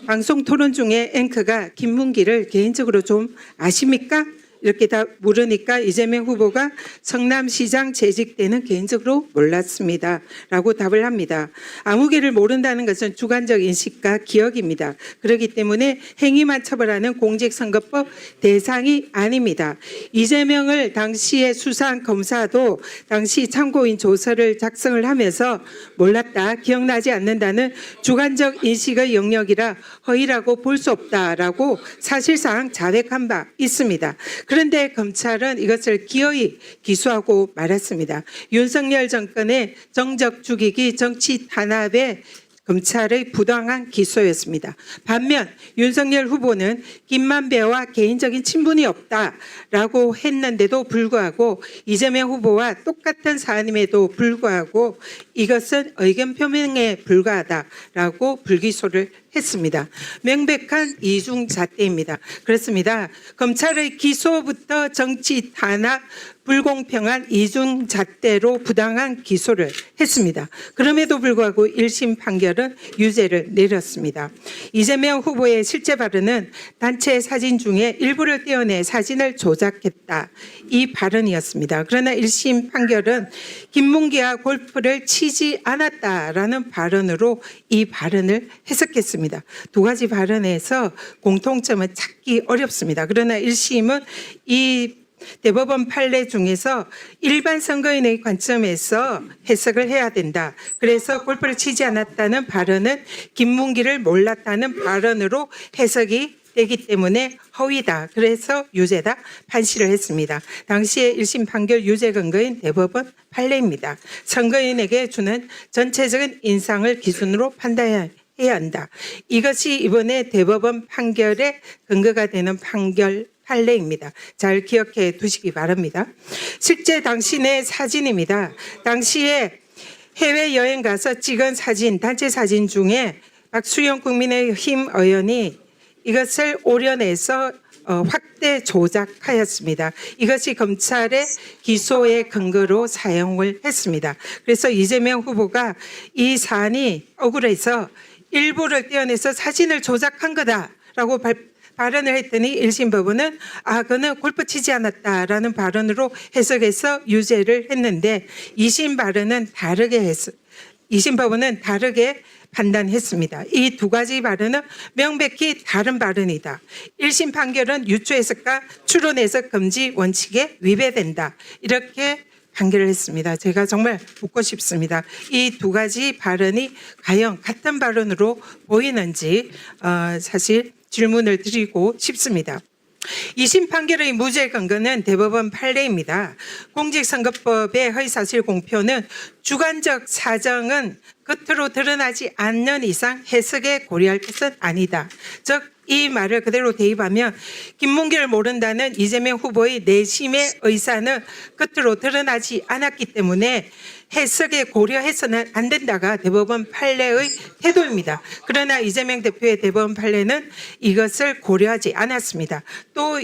방송 토론 중에 앵커가 김문기를 개인적으로 좀 아십니까? 이렇게 다 물으니까 이재명 후보가 성남시장 재직 때는 개인적으로 몰랐습니다. 라고 답을 합니다. 아무개를 모른다는 것은 주관적 인식과 기억입니다. 그렇기 때문에 행위만 처벌하는 공직선거법 대상이 아닙니다. 이재명을 당시에 수사한 검사도 당시 참고인 조서를 작성을 하면서 몰랐다, 기억나지 않는다는 주관적 인식의 영역이라 허위라고 볼 수 없다라고 사실상 자백한 바 있습니다. 그런데 검찰은 이것을 기어이 기소하고 말았습니다. 윤석열 정권의 정적 죽이기, 정치 탄압에 검찰의 부당한 기소였습니다. 반면 윤석열 후보는 김만배와 개인적인 친분이 없다라고 했는데도 불구하고 이재명 후보와 똑같은 사안임에도 불구하고 이것은 의견 표명에 불과하다라고 불기소를 했습니다. 명백한 이중잣대입니다. 그렇습니다. 검찰의 기소부터 정치 탄압, 불공평한 이중잣대로 부당한 기소를 했습니다. 그럼에도 불구하고 1심 판결은 유죄를 내렸습니다. 이재명 후보의 실제 발언은 단체 사진 중에 일부를 떼어내 사진을 조작했다, 이 발언이었습니다. 그러나 1심 판결은 김문기와 골프를 치지 않았다라는 발언으로 이 발언을 해석했습니다. 두 가지 발언에서 공통점은 찾기 어렵습니다. 그러나 1심은 이 대법원 판례 중에서 일반 선거인의 관점에서 해석을 해야 된다. 그래서 골프를 치지 않았다는 발언은 김문기를 몰랐다는 발언으로 해석이 되기 때문에 허위다. 그래서 유죄다 판시를 했습니다. 당시에 1심 판결 유죄 근거인 대법원 판례입니다. 선거인에게 주는 전체적인 인상을 기준으로 판단해야 한다. 이것이 이번에 대법원 판결의 근거가 되는 판례입니다. 잘 기억해 두시기 바랍니다. 실제 당신의 사진입니다. 당시에 해외여행 가서 찍은 사진, 단체 사진 중에 박수영 국민의힘 의원이 이것을 오려내서 확대 조작하였습니다. 이것이 검찰의 기소의 근거로 사용을 했습니다. 그래서 이재명 후보가 이 사안이 억울해서 일부를 떼어내서 사진을 조작한 거다라고 발언을 했더니 1심 법원은 그는 골프 치지 않았다라는 발언으로 해석해서 유죄를 했는데 2심 법원은 다르게 판단했습니다. 이 두 가지 발언은 명백히 다른 발언이다. 1심 판결은 유추 해석과 추론 해석 금지 원칙에 위배된다. 이렇게 판결을 했습니다. 제가 정말 묻고 싶습니다. 이 두 가지 발언이 과연 같은 발언으로 보이는지 사실 질문을 드리고 싶습니다. 2심 판결의 무죄 근거는 대법원 판례입니다. 공직선거법의 허위사실 공표는 주관적 사정은 겉으로 드러나지 않는 이상 해석에 고려할 것은 아니다. 즉, 이 말을 그대로 대입하면 김문기를 모른다는 이재명 후보의 내심의 의사는 겉으로 드러나지 않았기 때문에 해석에 고려해서는 안 된다가 대법원 판례의 태도입니다. 그러나 이재명 대표의 대법원 판례는 이것을 고려하지 않았습니다. 또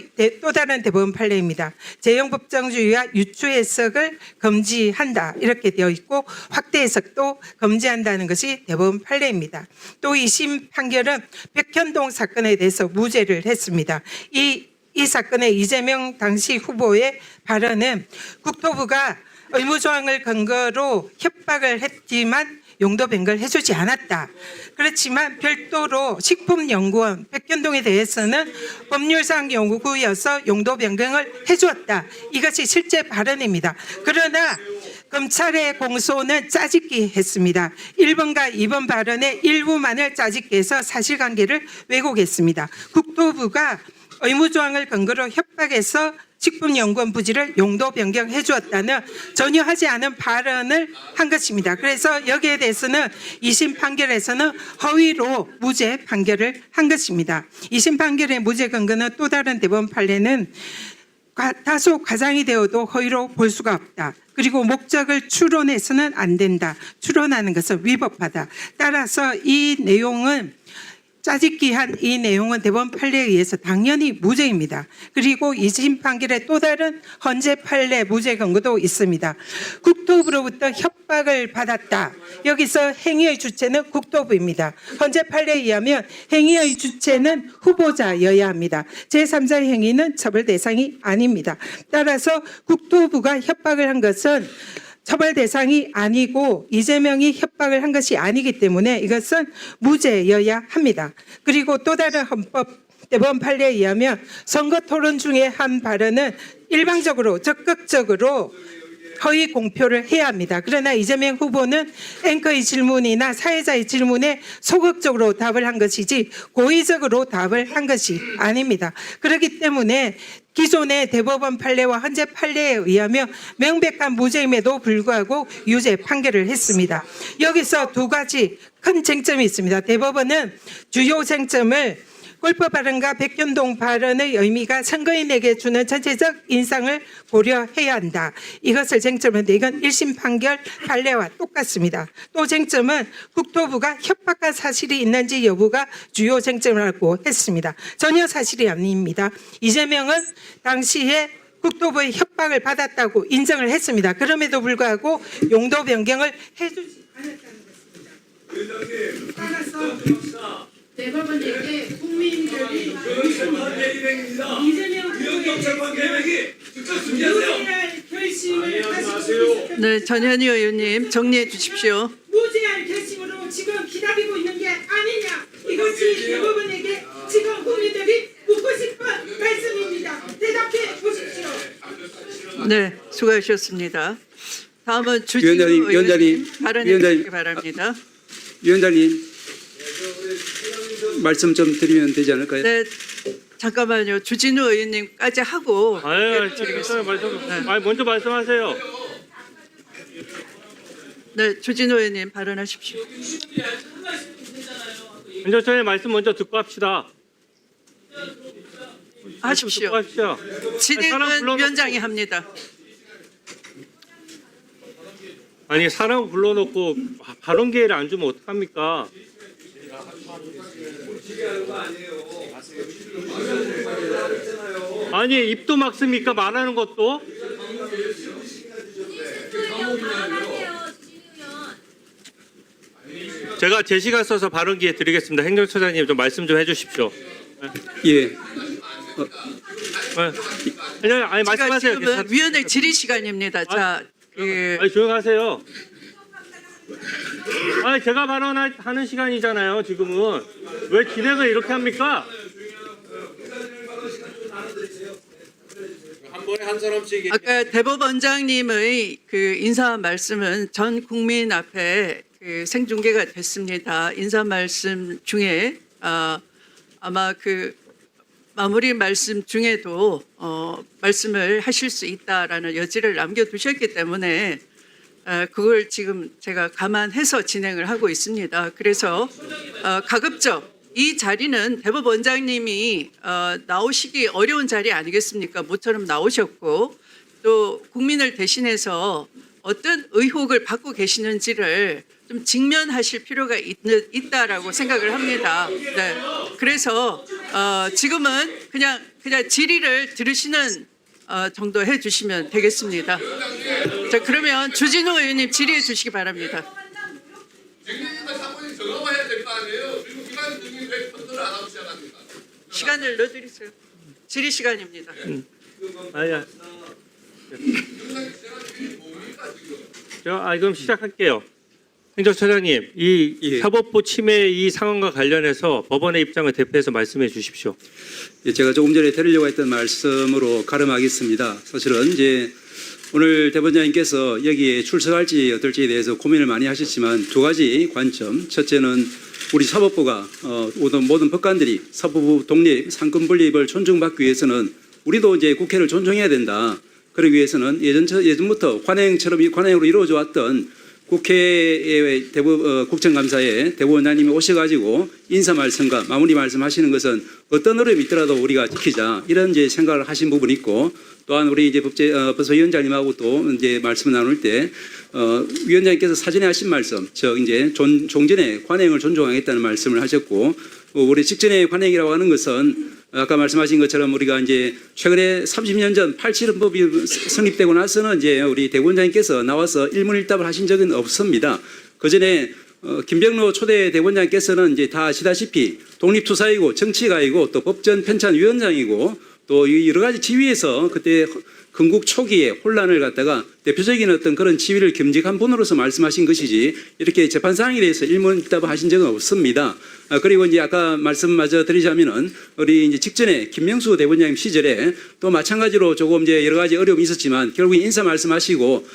다른 대법원 판례입니다. 재형법정주의와 유추 해석을 금지한다 이렇게 되어 있고 확대 해석도 금지한다는 것이 대법원 판례입니다. 또 2심 판결은 백현동 사건에 대해서 무죄를 했습니다. 이 사건의 이재명 당시 후보의 발언은 국토부가 의무조항을 근거로 협박을 했지만 용도 변경을 해주지 않았다. 그렇지만 별도로 식품연구원 백현동에 대해서는 법률상 요구여서 용도 변경을 해주었다. 이것이 실제 발언입니다. 그러나 검찰의 공소는 짜집기 했습니다. 1번과 2번 발언의 일부만을 짜집기 해서 사실관계를 왜곡했습니다. 국토부가 의무조항을 근거로 협박해서 식품연구원 부지를 용도 변경해 주었다는 전혀 하지 않은 발언을 한 것입니다. 그래서 여기에 대해서는 2심 판결에서는 허위로 무죄 판결을 한 것입니다. 2심 판결의 무죄 근거는 또 다른 대법원 판례는 다소 과장이 되어도 허위로 볼 수가 없다. 그리고 목적을 추론해서는 안 된다. 추론하는 것은 위법하다. 따라서 이 내용은 짜집기한 이 내용은 대법원 판례에 의해서 당연히 무죄입니다. 그리고 2심 판결에 또 다른 헌재 판례 무죄 근거도 있습니다. 국토부로부터 협박을 받았다. 여기서 행위의 주체는 국토부입니다. 헌재 판례에 의하면 행위의 주체는 후보자여야 합니다. 제3자의 행위는 처벌 대상이 아닙니다. 따라서 국토부가 협박을 한 것은 처벌 대상이 아니고 이재명이 협박을 한 것이 아니기 때문에 이것은 무죄여야 합니다. 그리고 또 다른 헌법 대법원 판례에 의하면 선거 토론 중에 한 발언은 일방적으로 적극적으로 허위 공표를 해야 합니다. 그러나 이재명 후보는 앵커의 질문이나 사회자의 질문에 소극적으로 답을 한 것이지 고의적으로 답을 한 것이 아닙니다. 그렇기 때문에 기존의 대법원 판례와 헌재 판례에 의하면 명백한 무죄임에도 불구하고 유죄 판결을 했습니다. 여기서 두 가지 큰 쟁점이 있습니다. 대법원은 주요 쟁점을 골프 발언과 백현동 발언의 의미가 선거인에게 주는 전체적 인상을 고려해야 한다. 이것을 쟁점인데 이건 1심 판결 판례와 똑같습니다. 또 쟁점은 국토부가 협박한 사실이 있는지 여부가 주요 쟁점이라고 했습니다. 전혀 사실이 아닙니다. 이재명은 당시에 국토부의 협박을 받았다고 인정을 했습니다. 그럼에도 불구하고 용도 변경을 해주지 않았다는 것입니다. 따라서 대법원에게 국민들이 이재명 후보의 무죄할 결심을 하시고 네, 전현희 의원님 정리해 주십시오. 무죄할 결심으로 지금 기다리고 있는 게 아니냐. 이것이 대법원에게 지금 국민들이 묻고 싶은 말씀입니다. 대답해 보십시오. 네, 수고하셨습니다. 다음은 주진우 의원님 발언해 주시기 바랍니다. 위원장님 말씀 좀 드리면 되지 않을까요? 네, 잠깐만요. 주진우 의원님까지 하고 먼저 말씀하세요. 네, 주진우 의원님 발언하십시오. 민정차장님 말씀 먼저 듣고 합시다. 하십시오. 듣고 합시다. 진행은 위원장이 합니다. 아니 사람 불러놓고 발언 기회를 안 주면 어떡합니까? 아니 입도 막습니까? 말하는 것도? 제가 제 시간 써서 발언 기회 드리겠습니다. 행정처장님 좀 말씀 좀 해주십시오. 예. 아니 말씀하세요. 지금은 위원회 질의 시간입니다. 자, 아니 조용하세요. 아니 제가 발언하는 시간이잖아요. 지금은 왜 진행을 이렇게 합니까? 한 번에 한 사람씩 아까 대법원장님의 그 인사 말씀은 전 국민 앞에 그 생중계가 됐습니다. 인사 말씀 중에 아마 그 마무리 말씀 중에도 말씀을 하실 수 있다라는 여지를 남겨두셨기 때문에 그걸 지금 제가 감안해서 진행을 하고 있습니다. 그래서 가급적 이 자리는 대법원장님이 나오시기 어려운 자리 아니겠습니까? 모처럼 나오셨고 또 국민을 대신해서 어떤 의혹을 받고 계시는지를 좀 직면하실 필요가 있다라고 생각을 합니다. 네. 그래서 지금은 그냥 질의를 들으시는 정도 해주시면 되겠습니다. 자, 그러면 주진우 의원님 질의해 주시기 바랍니다. 시간을 넣어드리세요. 질의 시간입니다. 아니야. 그럼 시작할게요. 행정처장님, 이 사법부 침해 이 상황과 관련해서 법원의 입장을 대표해서 말씀해 주십시오. 예, 제가 조금 전에 드리려고 했던 말씀으로 가름하겠습니다. 사실은 이제 오늘 대법원장님께서 여기에 출석할지 어떨지에 대해서 고민을 많이 하셨지만 두 가지 관점. 첫째는 우리 사법부가 모든 법관들이 사법부 독립, 상권 분립을 존중받기 위해서는 우리도 이제 국회를 존중해야 된다. 그러기 위해서는 예전부터 관행으로 이루어져 왔던 국회의 국정감사에 대법원장님이 오셔가지고 인사 말씀과 마무리 말씀하시는 것은 어떤 어려움이 있더라도 우리가 지키자 이런 이제 생각을 하신 부분이 있고, 또한 우리 이제 법사위원장님하고 또 이제 말씀 나눌 때 위원장님께서 사전에 하신 말씀, 즉 이제 종전의 관행을 존중하겠다는 말씀을 하셨고, 우리 직전의 관행이라고 하는 것은 아까 말씀하신 것처럼 우리가 이제 최근에 30년 전 87헌법이 성립되고 나서는 이제 우리 대법원장님께서 나와서 일문일답을 하신 적은 없습니다. 그 전에 김병로 초대 대법원장께서는 이제 다 아시다시피 독립투사이고 정치가이고 또 법전 편찬위원장이고 또 여러 가지 지위에서 그때 건국 초기에 혼란을 갖다가 대표적인 어떤 그런 지위를 겸직한 분으로서 말씀하신 것이지 이렇게 재판 사항에 대해서 일문일답을 하신 적은 없습니다. 그리고 이제 아까 말씀마저 드리자면은 우리 이제 직전에 김명수 대법원장님 시절에 또 마찬가지로 조금 이제 여러 가지 어려움이 있었지만 결국 인사 말씀하시고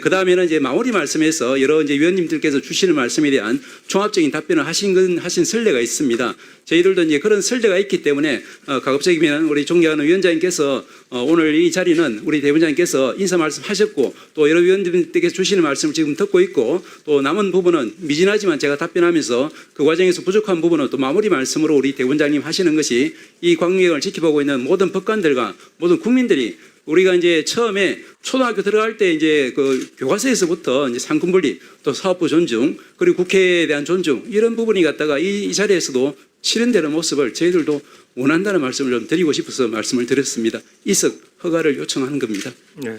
그 다음에는 이제 마무리 말씀에서 여러 이제 위원님들께서 주시는 말씀에 대한 종합적인 답변을 하신 선례가 있습니다. 저희들도 이제 그런 설례가 있기 때문에 가급적이면 우리 존경하는 위원장님께서 오늘 이 자리는 우리 대법원장님께서 인사 말씀하셨고 또 여러 위원님들께서 주시는 말씀을 지금 듣고 있고 또 남은 부분은 미진하지만 제가 답변하면서 그 과정에서 부족한 부분은 또 마무리 말씀으로 우리 대법원장님 하시는 것이 이 광명을 지켜보고 있는 모든 법관들과 모든 국민들이 우리가 이제 처음에 초등학교 들어갈 때 이제 그 교과서에서부터 이제 상권분리 또 사법부 존중 그리고 국회에 대한 존중 이런 부분이 갖다가 이 자리에서도 실현되는 모습을 저희들도 원한다는 말씀을 좀 드리고 싶어서 말씀을 드렸습니다. 이석 허가를 요청하는 겁니다. 네.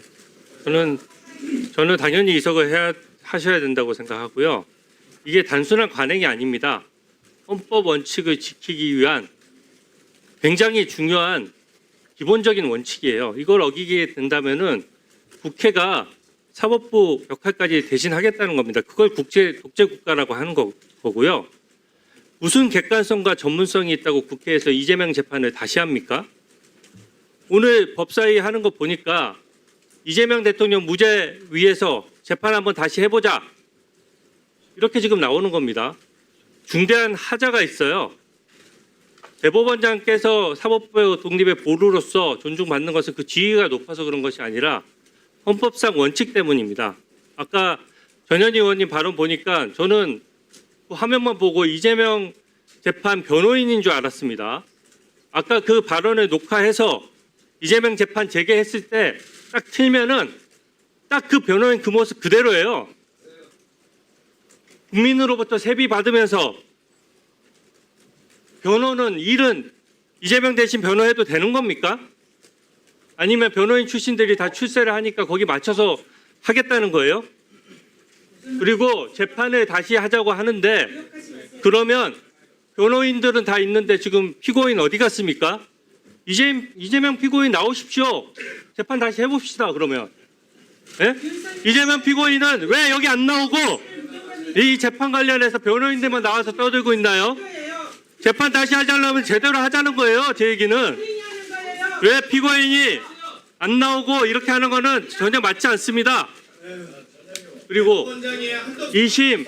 저는 당연히 이석을 하셔야 된다고 생각하고요. 이게 단순한 관행이 아닙니다. 헌법 원칙을 지키기 위한 굉장히 중요한 기본적인 원칙이에요. 이걸 어기게 된다면은 국회가 사법부 역할까지 대신하겠다는 겁니다. 그걸 독재 국가라고 하는 거고요. 무슨 객관성과 전문성이 있다고 국회에서 이재명 재판을 다시 합니까? 오늘 법사위 하는 거 보니까 이재명 대통령 무죄 위해서 재판 한번 다시 해보자. 이렇게 지금 나오는 겁니다. 중대한 하자가 있어요. 대법원장께서 사법부 독립의 보루로서 존중받는 것은 그 지위가 높아서 그런 것이 아니라 헌법상 원칙 때문입니다. 아까 전현희 의원님 발언 보니까 저는 그 화면만 보고 이재명 재판 변호인인 줄 알았습니다. 아까 그 발언을 녹화해서 이재명 재판 재개했을 때 딱 틀면은 딱 그 변호인 그 모습 그대로예요. 국민으로부터 세비 받으면서 변호는 일은 이재명 대신 변호해도 되는 겁니까? 아니면 변호인 출신들이 다 출세를 하니까 거기 맞춰서 하겠다는 거예요? 그리고 재판을 다시 하자고 하는데 그러면 변호인들은 다 있는데 지금 피고인 어디 갔습니까? 이재명 피고인 나오십시오. 재판 다시 해봅시다. 그러면 예? 이재명 피고인은 왜 여기 안 나오고 이 재판 관련해서 변호인들만 나와서 떠들고 있나요? 재판 다시 하자려면 제대로 하자는 거예요. 제 얘기는 왜 피고인이 안 나오고 이렇게 하는 거는 전혀 맞지 않습니다. 그리고 2심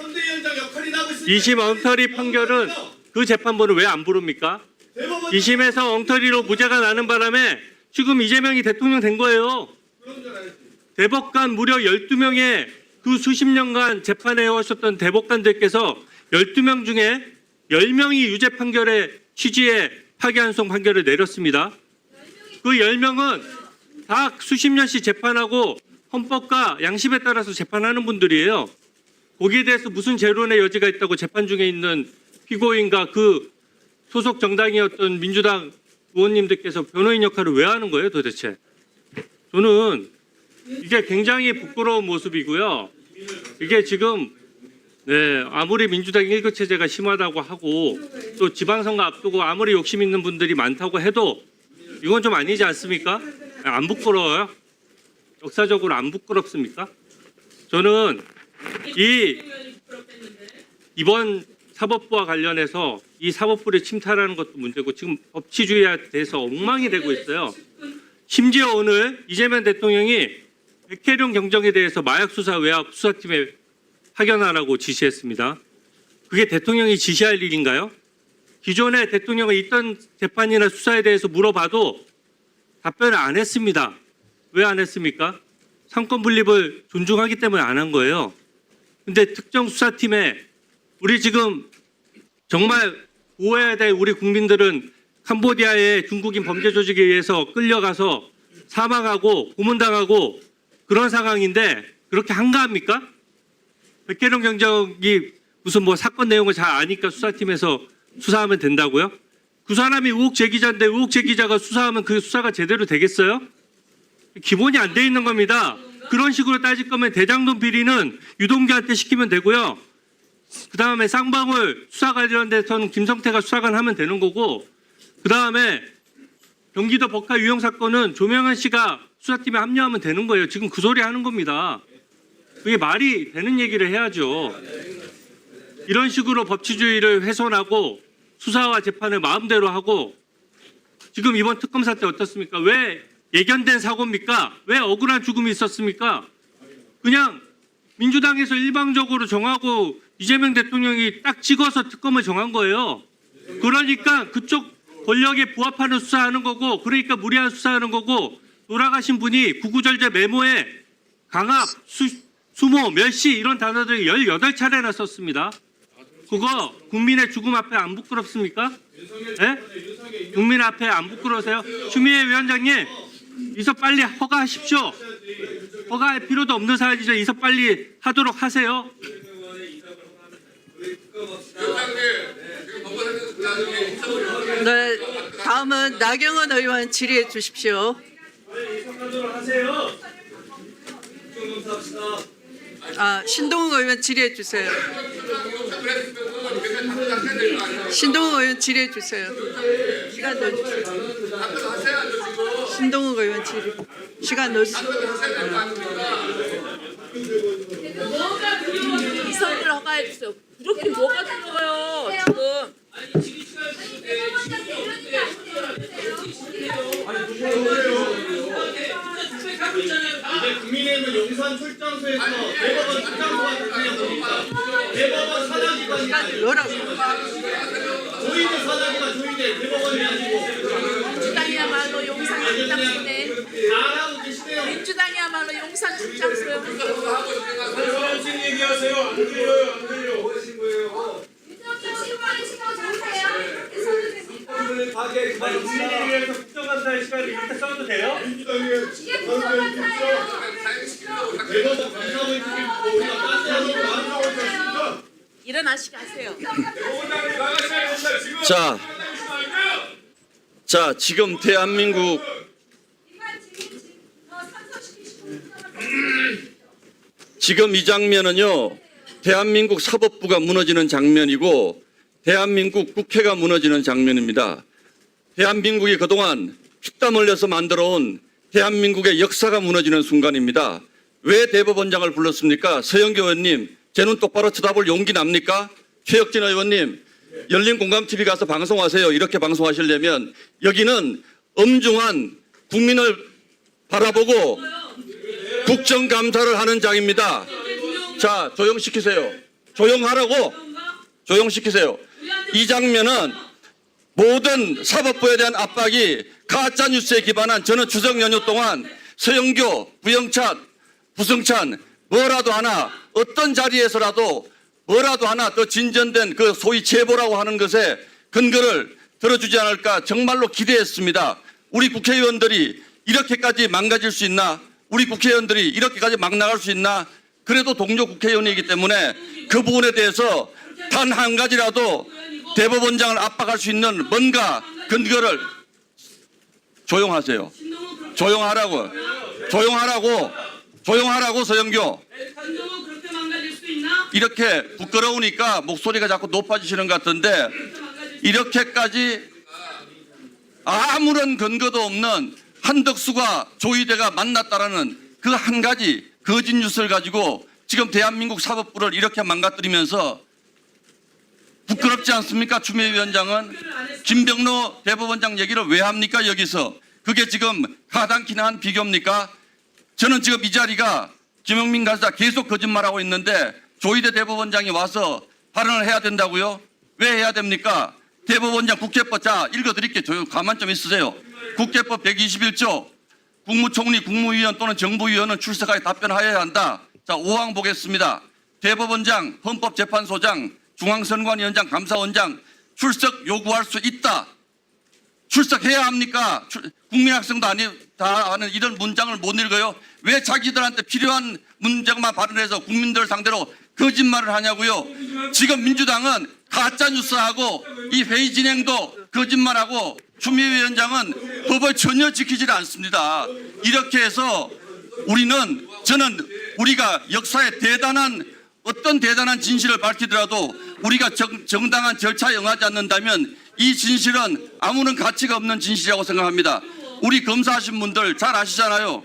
엉터리 판결은 그 재판부는 왜 안 부릅니까? 2심에서 엉터리로 무죄가 나는 바람에 지금 이재명이 대통령 된 거예요. 대법관 무려 12명의 그 수십 년간 재판해 오셨던 대법관들께서 12명 중에 10명이 유죄 판결의 취지에 파기환송 판결을 내렸습니다. 그 10명은 다 수십 년씩 재판하고 헌법과 양심에 따라서 재판하는 분들이에요. 거기에 대해서 무슨 재론의 여지가 있다고 재판 중에 있는 피고인과 그 소속 정당이었던 민주당 의원님들께서 변호인 역할을 왜 하는 거예요 도대체? 저는 이게 굉장히 부끄러운 모습이고요. 이게 지금 아무리 민주당 일거체제가 심하다고 하고 또 지방선거 앞두고 아무리 욕심 있는 분들이 많다고 해도 이건 좀 아니지 않습니까? 안 부끄러워요? 역사적으로 안 부끄럽습니까? 저는 이번 사법부와 관련해서 이 사법부를 침탈하는 것도 문제고 지금 법치주의에 대해서 엉망이 되고 있어요. 심지어 오늘 이재명 대통령이 백혜룡 경정에 대해서 마약수사 외압 수사팀에 파견하라고 지시했습니다. 그게 대통령이 지시할 일인가요? 기존에 대통령이 있던 재판이나 수사에 대해서 물어봐도 답변을 안 했습니다. 왜 안 했습니까? 상권 분립을 존중하기 때문에 안 한 거예요. 근데 특정 수사팀에 우리 지금 정말 보호해야 될 우리 국민들은 캄보디아의 중국인 범죄 조직에 의해서 끌려가서 사망하고 고문당하고 그런 상황인데 그렇게 한가합니까? 백혜령 경정이 무슨 뭐 사건 내용을 잘 아니까 수사팀에서 수사하면 된다고요? 그 사람이 의혹 제기자인데 의혹 제기자가 수사하면 그 수사가 제대로 되겠어요? 기본이 안 돼 있는 겁니다. 그런 식으로 따질 거면 대장동 비리는 유동규한테 시키면 되고요. 그 다음에 쌍방울 수사 관련돼서는 김성태가 수사관 하면 되는 거고, 그 다음에 경기도 법카 유형 사건은 조명현 씨가 수사팀에 합류하면 되는 거예요. 지금 그 소리 하는 겁니다. 그게 말이 되는 얘기를 해야죠. 이런 식으로 법치주의를 훼손하고 수사와 재판을 마음대로 하고, 지금 이번 특검 사태 어떻습니까? 왜 예견된 사고입니까? 왜 억울한 죽음이 있었습니까? 그냥 민주당에서 일방적으로 정하고 이재명 대통령이 딱 찍어서 특검을 정한 거예요. 그러니까 그쪽 권력에 부합하는 수사하는 거고, 그러니까 무리한 수사하는 거고, 돌아가신 분이 구구절절 메모에 강압, 수모, 멸시 이런 단어들을 18차례나 썼습니다. 그거 국민의 죽음 앞에 안 부끄럽습니까? 네? 국민 앞에 안 부끄러우세요? 추미애 위원장님, 이서 빨리 허가하십시오. 허가할 필요도 없는 사안이죠. 이서 빨리 하도록 하세요. 네, 다음은 나경원 의원 질의해 주십시오. 신동욱 의원 질의해 주세요. 신동욱 의원 질의해 주세요. 시간 넣어주세요. 신동욱 의원 질의. 시간 넣어주세요. 이선을 허가해 주세요. 그렇게 뭐가 들어요 지금? 이제 국민의힘은 용산 출장소에서 대법원 출장소가 되는 겁니다. 대법원 사장기관이 뭐라고? 조이대 사장기관 조이대 대법원이 아니고 민주당이야말로 용산 출장소네. 잘하고 계시네요. 민주당이야말로 용산 출장소요. 무슨 얘기하세요? 안 들려요, 안 들려. 국민의힘에서 국정감사의 시간을 이렇게 써도 돼요? 일어나시게 하세요. 자, 지금 대한민국 지금 이 장면은요, 대한민국 사법부가 무너지는 장면이고 대한민국 국회가 무너지는 장면입니다. 대한민국이 그동안 피땀 흘려서 만들어온 대한민국의 역사가 무너지는 순간입니다. 왜 대법원장을 불렀습니까? 서영교 의원님, 제 눈 똑바로 쳐다볼 용기 납니까? 최혁진 의원님, 열린공감TV 가서 방송하세요. 이렇게 방송하시려면 여기는 엄중한 국민을 바라보고 국정감사를 하는 장입니다. 자, 조용시키세요. 조용하라고. 조용시키세요. 이 장면은 모든 사법부에 대한 압박이 가짜뉴스에 기반한, 저는 추석 연휴 동안 서영교, 부영찬, 부승찬 뭐라도 하나, 어떤 자리에서라도 뭐라도 하나 더 진전된 그 소위 제보라고 하는 것에 근거를 들어주지 않을까 정말로 기대했습니다. 우리 국회의원들이 이렇게까지 망가질 수 있나? 우리 국회의원들이 이렇게까지 막 나갈 수 있나? 그래도 동료 국회의원이기 때문에 그 부분에 대해서 단 한 가지라도 대법원장을 압박할 수 있는 뭔가 근거를. 조용하세요. 조용하라고. 조용하라고. 조용하라고. 서영교. 이렇게 부끄러우니까 목소리가 자꾸 높아지시는 것 같은데, 이렇게까지 아무런 근거도 없는 한덕수가 조이대가 만났다라는 그 한 가지 거짓 뉴스를 가지고 지금 대한민국 사법부를 이렇게 망가뜨리면서 부끄럽지 않습니까? 추미애 위원장은 김병로 대법원장 얘기를 왜 합니까? 여기서 그게 지금 가당키나 한 비교입니까? 저는 지금 이 자리가 김용민 간사 계속 거짓말하고 있는데 조이대 대법원장이 와서 발언을 해야 된다고요? 왜 해야 됩니까? 대법원장 국회법, 자 읽어드릴게요. 조용 가만 좀 있으세요. 국회법 121조 국무총리, 국무위원 또는 정부위원은 출석하여 답변하여야 한다. 자 5항 보겠습니다. 대법원장, 헌법재판소장, 중앙선관위원장, 감사원장 출석 요구할 수 있다. 출석해야 합니까? 국민학생도 다 아는 이런 문장을 못 읽어요. 왜 자기들한테 필요한 문장만 발언해서 국민들 상대로 거짓말을 하냐고요. 지금 민주당은 가짜뉴스하고 이 회의 진행도 거짓말하고 추미애 위원장은 법을 전혀 지키지 않습니다. 이렇게 해서 저는 우리가 역사에 어떤 대단한 진실을 밝히더라도 우리가 정당한 절차에 응하지 않는다면 이 진실은 아무런 가치가 없는 진실이라고 생각합니다. 우리 검사하신 분들 잘 아시잖아요.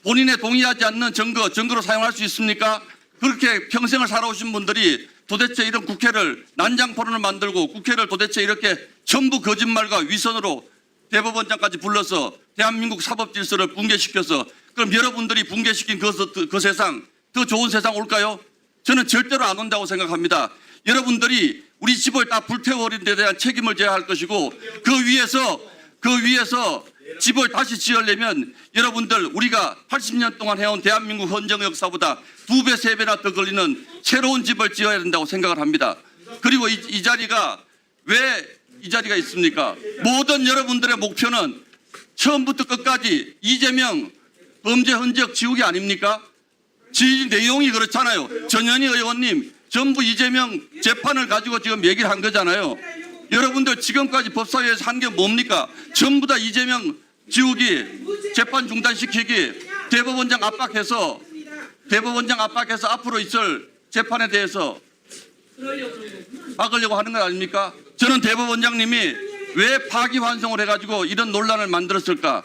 본인의 동의하지 않는 증거로 사용할 수 있습니까? 그렇게 평생을 살아오신 분들이 도대체 이런 국회를 난장포론을 만들고 국회를 도대체 이렇게 전부 거짓말과 위선으로 대법원장까지 불러서 대한민국 사법 질서를 붕괴시켜서 그럼 여러분들이 붕괴시킨 그 세상 더 좋은 세상 올까요? 저는 절대로 안 온다고 생각합니다. 여러분들이 우리 집을 다 불태워버린 데 대한 책임을 져야 할 것이고 그 위에서 집을 다시 지으려면 여러분들 우리가 80년 동안 해온 대한민국 헌정 역사보다 2배, 3배나 더 걸리는 새로운 집을 지어야 된다고 생각을 합니다. 그리고 이 자리가 왜 이 자리가 있습니까? 모든 여러분들의 목표는 처음부터 끝까지 이재명 범죄 흔적 지우기 아닙니까? 지 내용이 그렇잖아요. 전현희 의원님 전부 이재명 재판을 가지고 지금 얘기를 한 거잖아요. 여러분들 지금까지 법사위에서 한 게 뭡니까? 전부 다 이재명 지우기, 재판 중단시키기, 대법원장 압박해서 앞으로 있을 재판에 대해서 막으려고 하는 건 아닙니까? 저는 대법원장님이 왜 파기환송을 해가지고 이런 논란을 만들었을까?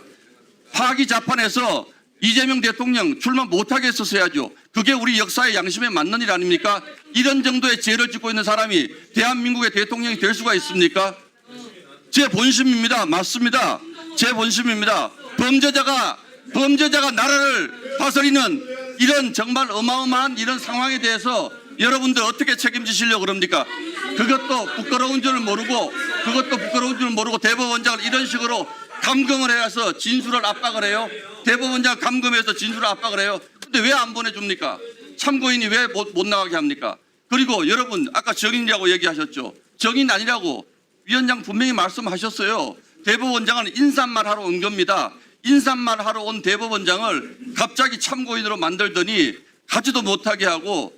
파기자판에서 이재명 대통령 출마 못하게 했었어야죠. 그게 우리 역사의 양심에 맞는 일 아닙니까? 이런 정도의 죄를 짓고 있는 사람이 대한민국의 대통령이 될 수가 있습니까? 제 본심입니다. 맞습니다. 제 본심입니다. 범죄자가 나라를 다스리는 이런 정말 어마어마한 이런 상황에 대해서 여러분들 어떻게 책임지시려고 그럽니까? 그것도 부끄러운 줄 모르고 대법원장을 이런 식으로 감금을 해서 진술을 압박을 해요. 대법원장 감금해서 진술을 압박을 해요. 근데 왜 안 보내줍니까? 참고인이 왜 못 나가게 합니까? 그리고 여러분 아까 정인이라고 얘기하셨죠. 정인 아니라고 위원장 분명히 말씀하셨어요. 대법원장은 인사말 하러 온 겁니다. 인사말 하러 온 대법원장을 갑자기 참고인으로 만들더니 가지도 못하게 하고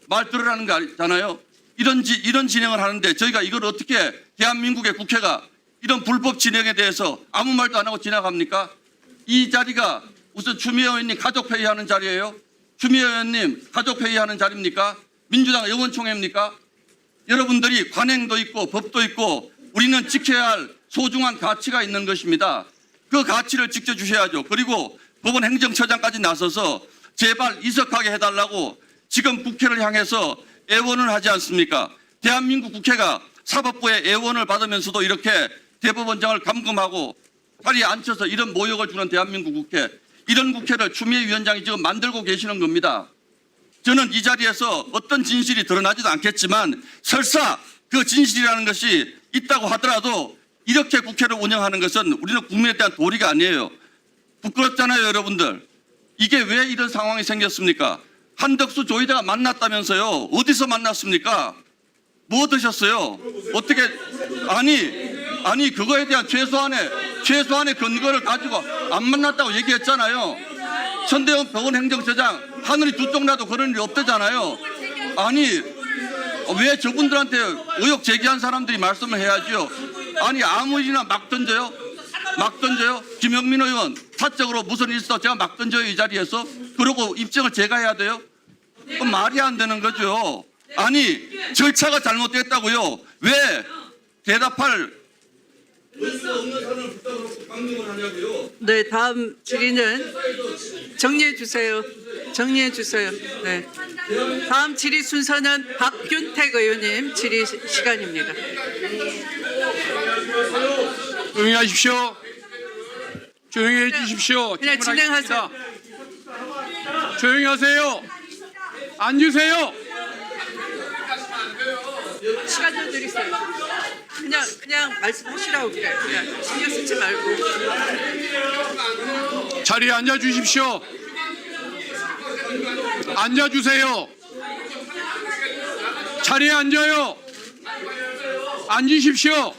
말 들으라는 거 아니잖아요. 이런 진행을 하는데 저희가 이걸 어떻게 대한민국의 국회가 이런 불법 진행에 대해서 아무 말도 안 하고 지나갑니까? 이 자리가 무슨 추미애 의원님 가족회의하는 자리예요? 추미애 의원님 가족회의하는 자리입니까? 민주당 의원총회입니까? 여러분들이 관행도 있고 법도 있고 우리는 지켜야 할 소중한 가치가 있는 것입니다. 그 가치를 지켜주셔야죠. 그리고 법원 행정처장까지 나서서 제발 이석하게 해달라고 지금 국회를 향해서 애원을 하지 않습니까? 대한민국 국회가 사법부의 애원을 받으면서도 이렇게 대법원장을 감금하고 다리에 앉혀서 이런 모욕을 주는 대한민국 국회, 이런 국회를 추미애 위원장이 지금 만들고 계시는 겁니다. 저는 이 자리에서 어떤 진실이 드러나지도 않겠지만 설사 그 진실이라는 것이 있다고 하더라도 이렇게 국회를 운영하는 것은 우리는 국민에 대한 도리가 아니에요. 부끄럽잖아요, 여러분들. 이게 왜 이런 상황이 생겼습니까? 한덕수 조이대가 만났다면서요. 어디서 만났습니까? 뭐 드셨어요? 어떻게 아니 그거에 대한 최소한의 근거를 가지고 안 만났다고 얘기했잖아요. 천대원 법원 행정처장 하늘이 두 쪽 나도 그런 일이 없대잖아요. 아니 왜 저분들한테 의혹 제기한 사람들이 말씀을 해야죠. 아니 아무 일이나 막 던져요? 김영민 의원 사적으로 무슨 일 있어 제가 막 던져요 이 자리에서? 그러고 입증을 제가 해야 돼요? 그건 말이 안 되는 거죠. 아니 절차가 잘못됐다고요. 왜 대답할 없는 사람을 붙잡아놓고 강경을 하냐고요. 네, 다음 질의는 정리해 주세요. 네. 다음 질의 순서는 박균택 의원님 질의 시간입니다. 조용히 하십시오. 조용히 해주십시오. 그냥 진행하세요. 조용히 하세요. 앉으세요. 시간 좀 드리세요. 그냥 말씀하시라고 그래. 그냥 신경 쓰지 말고. 자리에 앉아 주십시오. 앉아 주세요. 자리에 앉아요. 앉으십시오.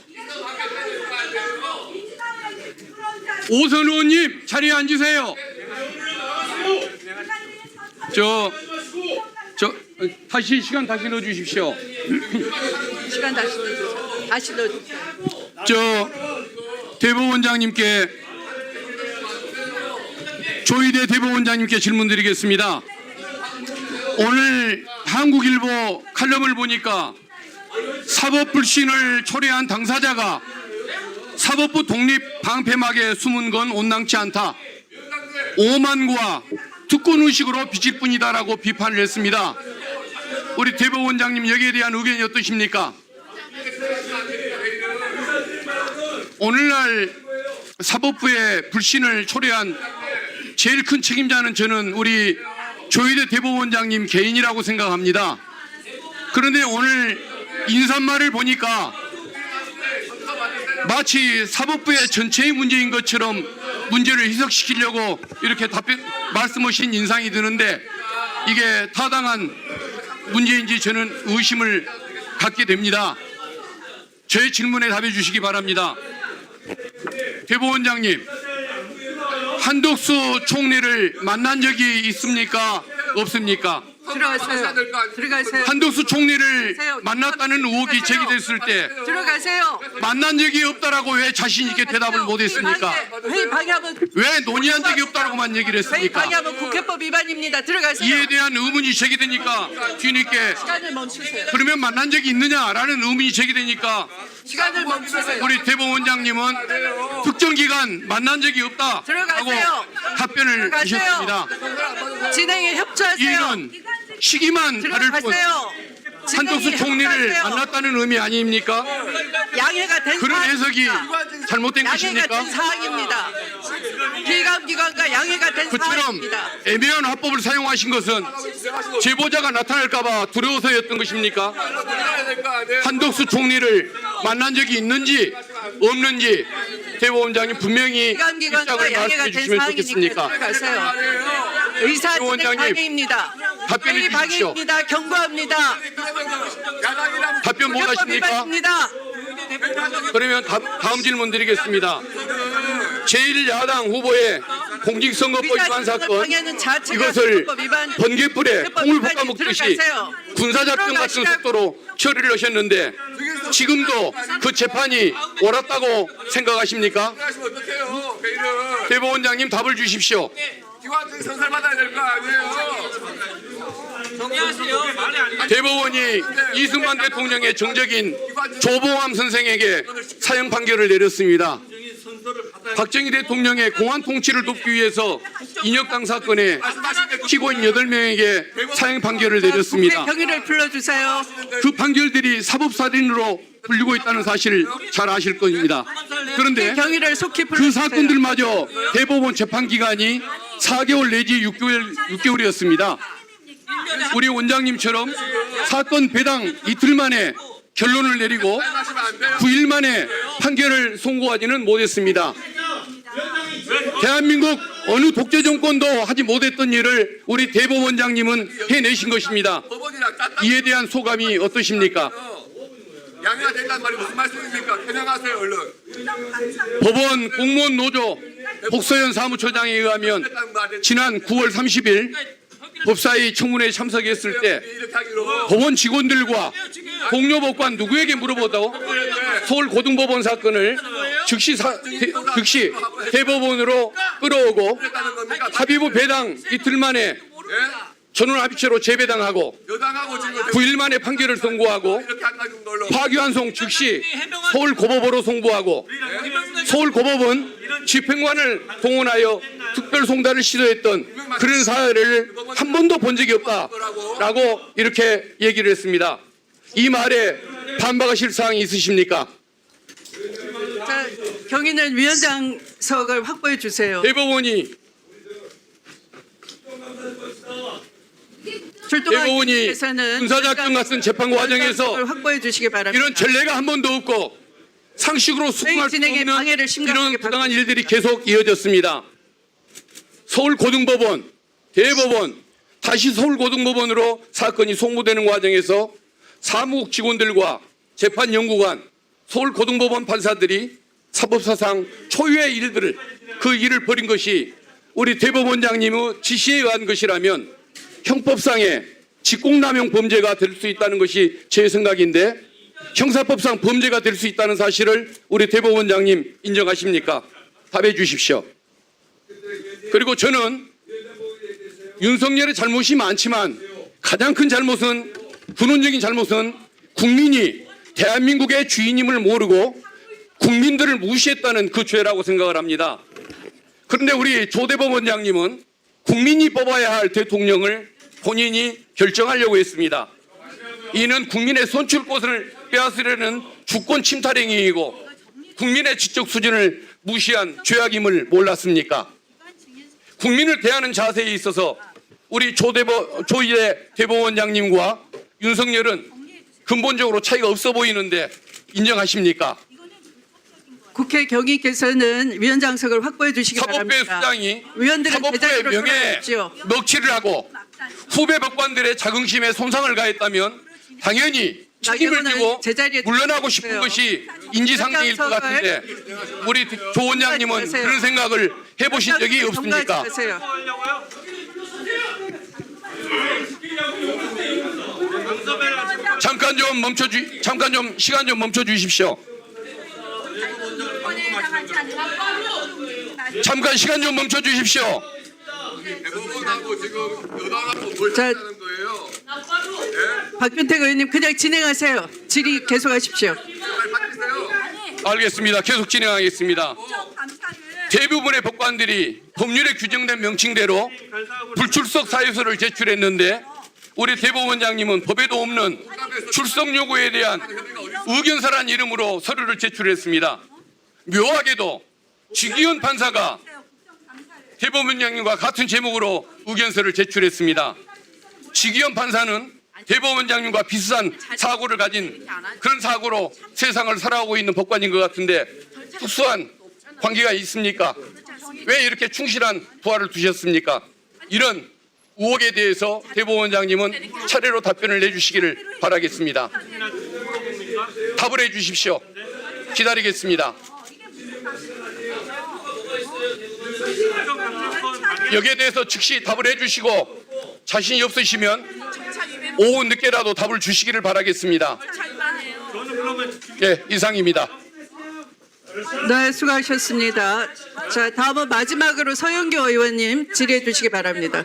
오선 의원님 자리에 앉으세요. 다시 시간 다시 넣어주십시오. 시간 다시 넣어주세요. 다시 넣어주세요. 대법원장님께 조희대 대법원장님께 질문드리겠습니다. 오늘 한국일보 칼럼을 보니까 사법 불신을 초래한 당사자가 사법부 독립 방패막에 숨은 건 온당치 않다. 오만과 특권의식으로 비칠 뿐이다라고 비판을 했습니다. 우리 대법원장님 여기에 대한 의견이 어떠십니까? 오늘날 사법부의 불신을 초래한 제일 큰 책임자는 저는 우리 조희대 대법원장님 개인이라고 생각합니다. 그런데 오늘 인사말을 보니까 마치 사법부의 전체의 문제인 것처럼 문제를 희석시키려고 이렇게 말씀하신 인상이 드는데 이게 타당한 문제인지 저는 의심을 갖게 됩니다. 저의 질문에 답해 주시기 바랍니다. 대법원장님, 한덕수 총리를 만난 적이 있습니까? 없습니까? 들어가세요. 들어가세요. 한덕수 총리를 만났다는 의혹이 제기됐을 때 들어가세요. 만난 적이 없다라고 왜 자신 있게 대답을 못했습니까? 회의 방해하면 왜 논의한 적이 없다라고만 얘기를 회의 했습니까? 방해하면 국회법 위반입니다. 들어가세요. 이에 대한 의문이 제기되니까 뒤늦게 시간을 멈추세요. 그러면 만난 적이 있느냐라는 의문이 제기되니까 시간을 멈추세요. 우리 대법원장님은 특정 기간 만난 적이 없다라고 들어가세요. 답변을 들어가세요. 주셨습니다. 진행에 협조하세요. 이는 시기만 다를 뿐 들어가세요. 한덕수 진행에 총리를 협조하세요. 만났다는 의미 아닙니까? 양해가 된 그런 해석이 사항입니다. 잘못된 양해가 것입니까? 된 사항입니다. 기관과 양해가 된 그처럼 사항입니다. 애매한 화법을 사용하신 것은 제보자가 나타날까봐 두려워서였던 것입니까? 한덕수 총리를 만난 적이 있는지 없는지 대법원장님 분명히 기관과 입장을 양해가 말씀해 된 주시면 사항이니까 좋겠습니까? 들어가세요. 의사 진행 의원장님, 방해입니다. 답변해 회의 주십시오. 방해입니다. 경고합니다. 답변 못 국회법 하십니까? 위반입니다. 그러면 다음 질문 드리겠습니다. 제1야당 후보의 공직선거법 위반 사건 방해는 자체가 이것을 국회법 위반, 번개불에 국회법 콩을 위반이 볶아 먹듯이 들어가세요. 군사작전 같은 들어가시라고. 속도로 처리를 하셨는데 지금도 그 재판이 옳았다고 생각하십니까? 대법원장님 답을 주십시오. 기관적인 선설 받아야 될 거 아니에요. 대법원이 이승만 대통령의 정적인 조봉암 선생에게 사형 판결을 내렸습니다. 박정희 대통령의 공안 통치를 돕기 위해서 인혁당 사건에 피고인 8명에게 사형 판결을 내렸습니다. 국회 경위를 불러주세요. 그 판결들이 사법살인으로 불리고 있다는 사실을 잘 아실 겁니다. 그런데 경위를 속히 그 불러주세요. 사건들마저 대법원 재판 기간이 4개월 내지 6개월이었습니다. 우리 원장님처럼 사건 배당 이틀 만에 결론을 내리고 9일 만에 판결을 선고하지는 못했습니다. 대한민국 어느 독재 정권도 하지 못했던 일을 우리 대법원장님은 해내신 것입니다. 이에 대한 소감이 어떠십니까? 양해가 된다는 말이 무슨 말씀입니까? 해명하세요 얼른. 법원 공무원 노조 복서현 사무처장에 의하면 지난 9월 30일 법사위 청문회에 참석했을 때 법원 직원들과 동료법관 누구에게 물어보다고 서울고등법원 사건을 즉시 대법원으로 끌어오고 합의부 배당 이틀 만에 전원합의체로 재배당하고 여당하고 지금 9일 만에 판결을 선고하고 이렇게 한다는 걸로 파기환송 즉시 서울고법으로 송부하고 서울고법은 집행관을 동원하여 특별송달을 시도했던 그런 사례를 한 번도 본 적이 없다라고 이렇게 얘기를 했습니다. 이 말에 반박하실 사항이 있으십니까? 자, 경위는 위원장석을 확보해 주세요. 대법원이 출동한 대법원이 위원장께서는 군사작전 같은 재판 과정에서 위원장석을 확보해 주시기 바랍니다. 이런 전례가 한 번도 없고 상식으로 수긍할 수 진행에 방해를 없는 심각하게 이런 부당한 일들이 계속 이어졌습니다. 서울고등법원, 대법원, 다시 서울고등법원으로 사건이 송부되는 과정에서 사무국 직원들과 재판연구관, 서울고등법원 판사들이 사법사상 초유의 일들을 그 일을 벌인 것이 우리 대법원장님의 지시에 의한 것이라면 형법상의 직공남용 범죄가 될 수 있다는 것이 제 생각인데 형사법상 범죄가 될 수 있다는 사실을 우리 대법원장님 인정하십니까? 답해 주십시오. 그리고 저는 윤석열의 잘못이 많지만 가장 큰 잘못은 근원적인 잘못은 국민이 대한민국의 주인임을 모르고 국민들을 무시했다는 그 죄라고 생각을 합니다. 그런데 우리 조 대법원장님은 국민이 뽑아야 할 대통령을 본인이 결정하려고 했습니다. 이는 국민의 선출권을 빼앗으려는 주권 침탈 행위이고 국민의 지적 수준을 무시한 죄악임을 몰랐습니까? 국민을 대하는 자세에 있어서 우리 조희대 대법원장님과 윤석열은 근본적으로 차이가 없어 보이는데 인정하십니까? 국회 경위께서는 위원장석을 확보해 주시기 사법부의 바랍니다. 수장이 위원들은 사법부의 제자리로 명예에 돌아가십시오. 먹칠을 하고 후배 법관들의 자긍심에 손상을 가했다면 당연히 책임을 지고 제자리에 물러나고 싶은 것이 인지상정일 것 같은데 우리 조 원장님은 그런 생각을 해보신 적이 없습니까? 통과하세요. 잠깐 좀 시간 좀 멈춰 주십시오. 잠깐 시간 좀 멈춰 주십시오. 대법원하고 지금 여당하고 뭘 자, 하는 거예요? 박균택 의원님 그냥 진행하세요. 질의 계속하십시오. 빨리 바뀌세요. 알겠습니다. 계속 진행하겠습니다. 대부분의 법관들이 법률에 규정된 명칭대로 불출석 사유서를 제출했는데 우리 대법원장님은 법에도 없는 출석 요구에 대한 의견서란 이름으로 서류를 제출했습니다. 묘하게도 지기현 판사가 대법원장님과 같은 제목으로 의견서를 제출했습니다. 지기현 판사는 대법원장님과 비슷한 사고를 가진 그런 사고로 세상을 살아오고 있는 법관인 것 같은데 특수한 관계가 있습니까? 왜 이렇게 충실한 부하를 두셨습니까? 이런 의혹에 대해서 대법원장님은 차례로 답변을 내주시기를 바라겠습니다. 답을 해주십시오. 기다리겠습니다. 여기에 대해서 즉시 답을 해주시고 자신이 없으시면 오후 늦게라도 답을 주시기를 바라겠습니다. 예, 이상입니다. 네, 수고하셨습니다. 자, 다음은 마지막으로 서영교 의원님 질의해 주시기 바랍니다.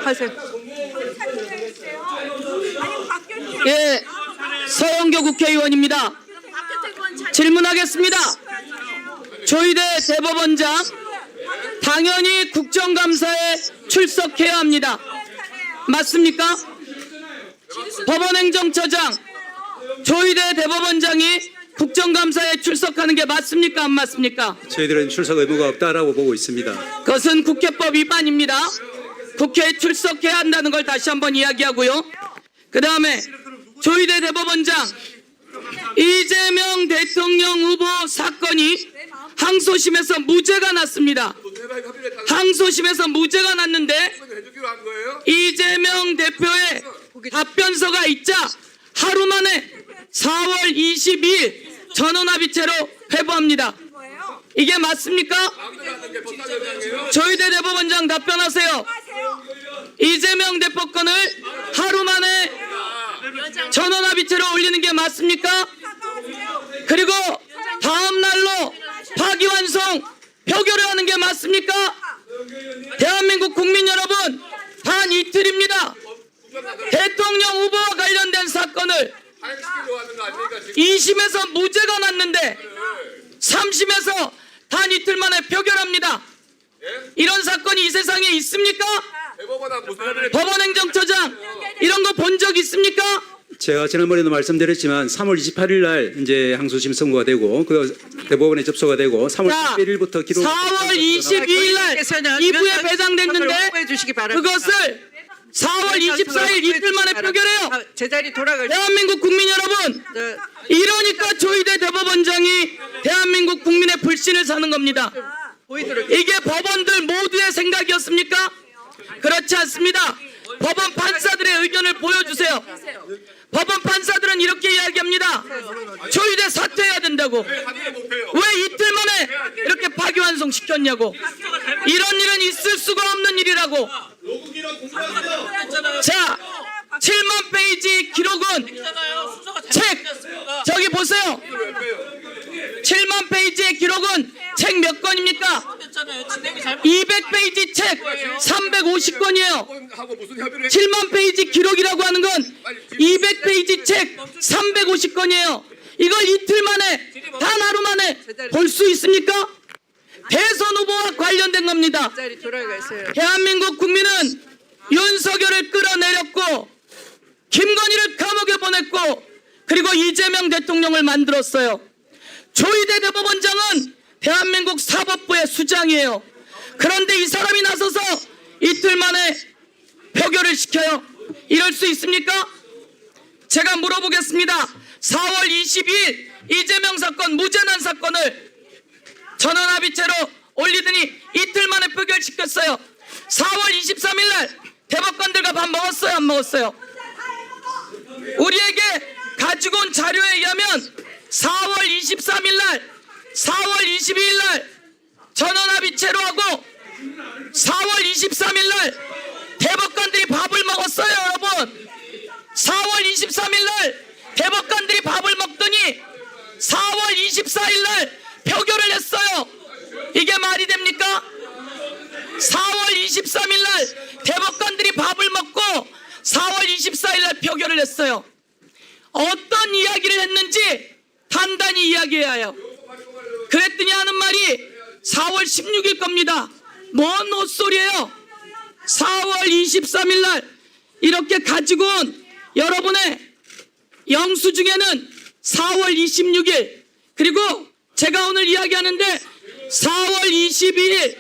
하세요. 예, 서영교 국회의원입니다. 질문하겠습니다. 조희대 대법원장 당연히 국정감사에 출석해야 합니다. 맞습니까? 법원행정처장 조희대 대법원장이 국정감사에 출석하는 게 맞습니까? 안 맞습니까? 저희들은 출석 의무가 없다라고 보고 있습니다. 그것은 국회법 위반입니다. 국회에 출석해야 한다는 걸 다시 한번 이야기하고요. 그 다음에 조희대 대법원장 이재명 대통령 후보 사건이 항소심에서 무죄가 났습니다. 항소심에서 무죄가 났는데 이재명 대표의 답변서가 있자 하루 만에 4월 22일 전원합의체로 회부합니다. 이게 맞습니까? 조희대 대법원장 답변하세요. 이재명 대표 건을 하루 만에 전원합의체로 올리는 게 맞습니까? 그리고 다음 날로 파기환송 표결을 하는 게 맞습니까? 대한민국 국민 여러분, 단 이틀입니다. 대통령 후보와 관련된 사건을 2심에서 무죄가 났는데 3심에서 단 이틀 만에 표결합니다. 이런 사건이 이 세상에 있습니까? 법원행정처장 이런 거 본 적 있습니까? 제가 지난번에도 말씀드렸지만 3월 28일 날 이제 항소심 선고가 되고 그 대법원에 접수가 되고 3월 11일부터 기록 4월 22일 날 2부에 배당됐는데 그것을 4월 24일 이틀 만에 표결해요. 제자리 돌아갈 대한민국 국민 여러분, 이러니까 조희대 대법원장이 대한민국 국민의 불신을 사는 겁니다. 이게 법원들 모두의 생각이었습니까? 그렇지 않습니다. 법원 판사들의 의견을 보여주세요. 법원 판사들은 이렇게 이야기합니다. 조희대 사퇴해야 된다고. 왜 이틀 만에 이렇게 파기환송시켰냐고. 이런 일은 있을 수가 없는 일이라고. 자, 7만 페이지 기록은 책 저기 보세요. 7만 페이지의 기록은 책 몇 권입니까? 200페이지 책 350권이에요. 7만 페이지 기록이라고 하는 건 200페이지 책 350권이에요. 이걸 이틀 만에 단 하루 만에 볼 수 있습니까? 대선 후보와 관련된 겁니다. 자리 돌아가 있어요. 대한민국 국민은 윤석열을 끌어내렸고 김건희를 감옥에 보냈고 그리고 이재명 대통령을 만들었어요. 조희대 대법원장은 대한민국 사법부의 수장이에요. 그런데 이 사람이 나서서 이틀 만에 표결을 시켜요. 이럴 수 있습니까? 제가 물어보겠습니다. 4월 22일 이재명 사건 무죄난 사건을 전원합의체로 올리더니 이틀 만에 표결시켰어요. 4월 23일 날 대법관들과 밥 먹었어요? 안 먹었어요? 우리에게 가지고 온 자료에 의하면 4월 23일 날 4월 22일 날 전원합의체로 하고 4월 23일 날 대법관들이 밥을 먹었어요, 여러분. 4월 23일 날 대법관들이 밥을 먹더니 4월 24일 날 표결을 했어요. 이게 말이 됩니까? 4월 23일 날 대법관들이 밥을 먹고 4월 24일 날 표결을 했어요. 어떤 이야기를 했는지 단단히 이야기해야 해요. 그랬더니 하는 말이 4월 16일 겁니다. 뭔 헛소리예요? 4월 23일 날 이렇게 가지고 온 여러분의 영수증에는 4월 26일 그리고 제가 오늘 이야기하는데 4월 22일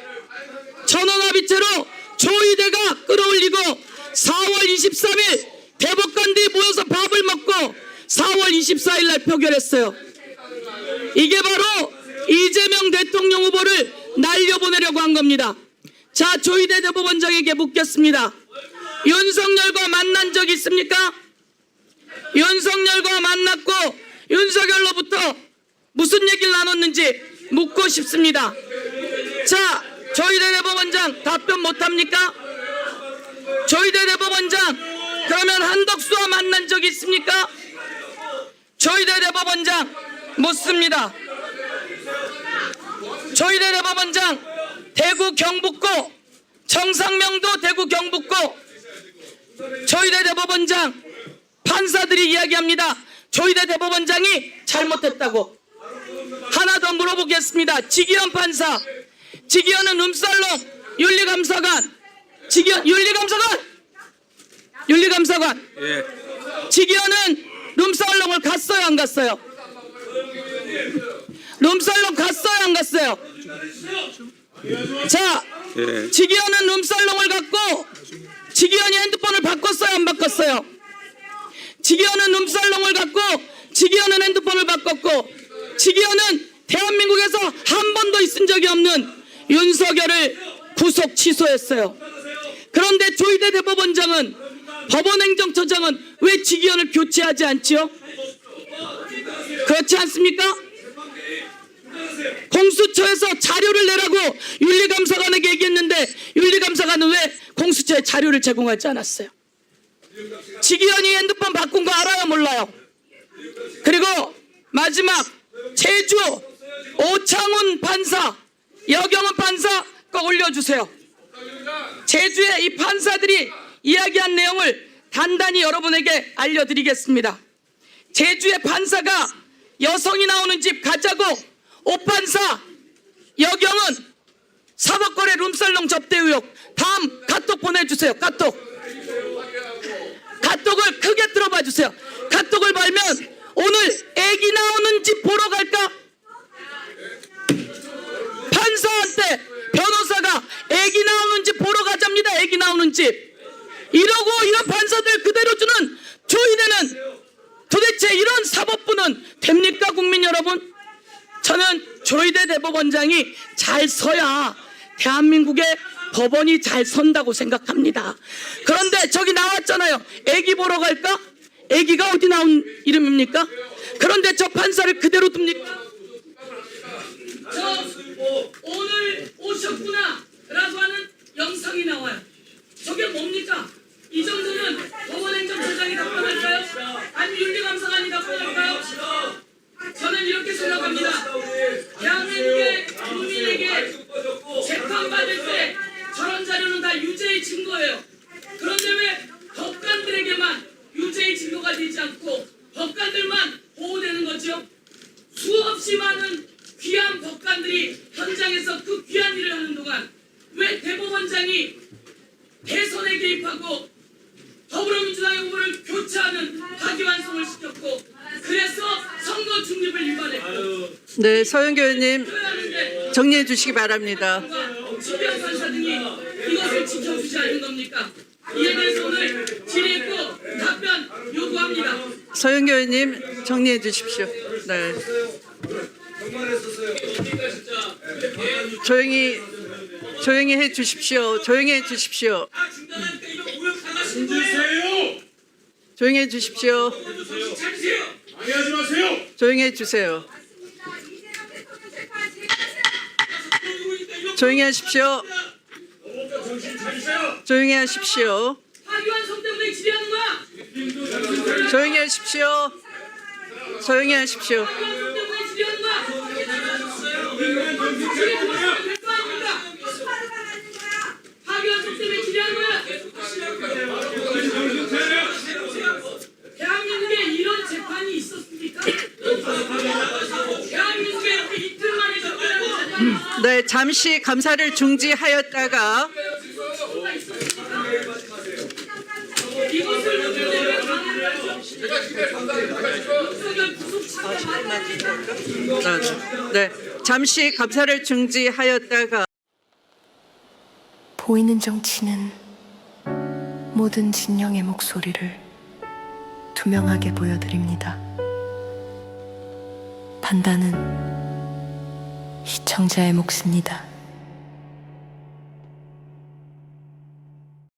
전원합의체로 조희대가 끌어올리고 4월 23일 대법관들이 모여서 밥을 먹고 4월 24일 날 표결했어요. 이게 바로 이재명 대통령 후보를 날려보내려고 한 겁니다. 자, 조희대 대법원장에게 묻겠습니다. 윤석열과 만난 적 있습니까? 윤석열과 만났고 윤석열로부터 무슨 얘기를 나눴는지 묻고 싶습니다. 자, 조희대 대법원장 답변 못합니까? 조희대 대법원장 그러면 한덕수와 만난 적 있습니까? 조희대 대법원장 묻습니다. 조희대 대법원장 대구 경북고 정상명도 대구 경북고 조희대 대법원장 판사들이 이야기합니다. 조희대 대법원장이 잘못했다고. 하나 더 물어보겠습니다. 지기현 판사, 지기현은 룸살롱 윤리감사관, 지기현 윤리감사관, 지기현은 룸살롱을 갔어요, 안 갔어요? 룸살롱 갔어요, 안 갔어요? 자, 지기현은 룸살롱을 갔고 지기현이 핸드폰을 바꿨어요, 안 바꿨어요? 지기현은 룸살롱을 갔고 지기현은 핸드폰을 바꿨고 지기현은 대한민국에서 한 번도 있은 적이 없는 윤석열을 구속 취소했어요. 그런데 조희대 대법원장은 법원행정처장은 왜 지기현을 교체하지 않지요? 그렇지 않습니까? 공수처에서 자료를 내라고 윤리감사관에게 얘기했는데 윤리감사관은 왜 공수처에 자료를 제공하지 않았어요? 지기현이 핸드폰 바꾼 거 알아요, 몰라요? 그리고 마지막 제주 오창훈 판사, 여경은 판사 거 올려주세요. 제주의 이 판사들이 이야기한 내용을 단단히 여러분에게 알려드리겠습니다. 제주의 판사가 여성이 나오는 집 가자고 오판사 여경은 사법거래 룸살롱 접대 의혹. 다음 카톡 보내주세요. 카톡을 크게 들어봐 주세요. 카톡을 보면 오늘 애기 나오는 집 보러 갈까? 판사한테 변호사가 애기 나오는 집 보러 가자입니다. 애기 나오는 집. 이러고 이런 판사들 그대로 주는 조희대는 도대체 이런 사법부는 됩니까, 국민 여러분? 저는 조희대 대법원장이 잘 서야 대한민국의 법원이 잘 선다고 생각합니다. 그런데 저기 나왔잖아요. 애기 보러 갈까? 애기가 어디 나온 이름입니까? 그런데 저 판사를 그대로 둡니까? 저 오늘 오셨구나 라고 하는 영상이 나와요. 저게 뭡니까? 이 정도는 법원행정처장이 답변할까요? 아니면 윤리감사관이 답변할까요? 저는 이렇게 생각합니다. 대한민국의 국민에게 재판받을 때 저런 자료는 다 유죄의 증거예요. 그런데 왜 법관들에게만 유죄의 증거가 되지 않고 법관들만 보호되는 거죠? 수없이 많은 귀한 법관들이 현장에서 그 귀한 일을 하는 동안 왜 대법원장이 대선에 개입하고 더불어민주당의 후보를 교체하는 파기환송을 시켰고 그래서 선거 중립을 위반했고 네, 서영교 의원님 정리해 주시기 바랍니다. 지명 판사 등이 이것을 지켜주지 않는 겁니까? 이에 대해서 오늘 질의했고 답변 요구합니다. 서영교 의원님 정리해 주십시오. 네. 조용히 해 주십시오. 조용히 해 주십시오. 조용히 해 주십시오. 조용히 해 주세요. 조용히 하십시오. 조용히 하십시오. 파기환송 때문에 질의하는 거야. 조용히 하십시오. 조용히 하십시오. 파기환송 때문에 질의하는 거야. 파기환송 때문에 질의하는 거야. 대한민국에 이런 재판이 있었습니까? 대한민국에 이렇게 이틀 만에 접근하는 재판이 있었습니까? 네, 잠시 감사를 중지하였다가 이것을 문제로 왜 방해를 하죠? 윤석열 구속시키자 네, 잠시 감사를 중지하였다가 보이는 정치는 모든 진영의 목소리를 투명하게 보여드립니다. 판단은 시청자의 몫입니다.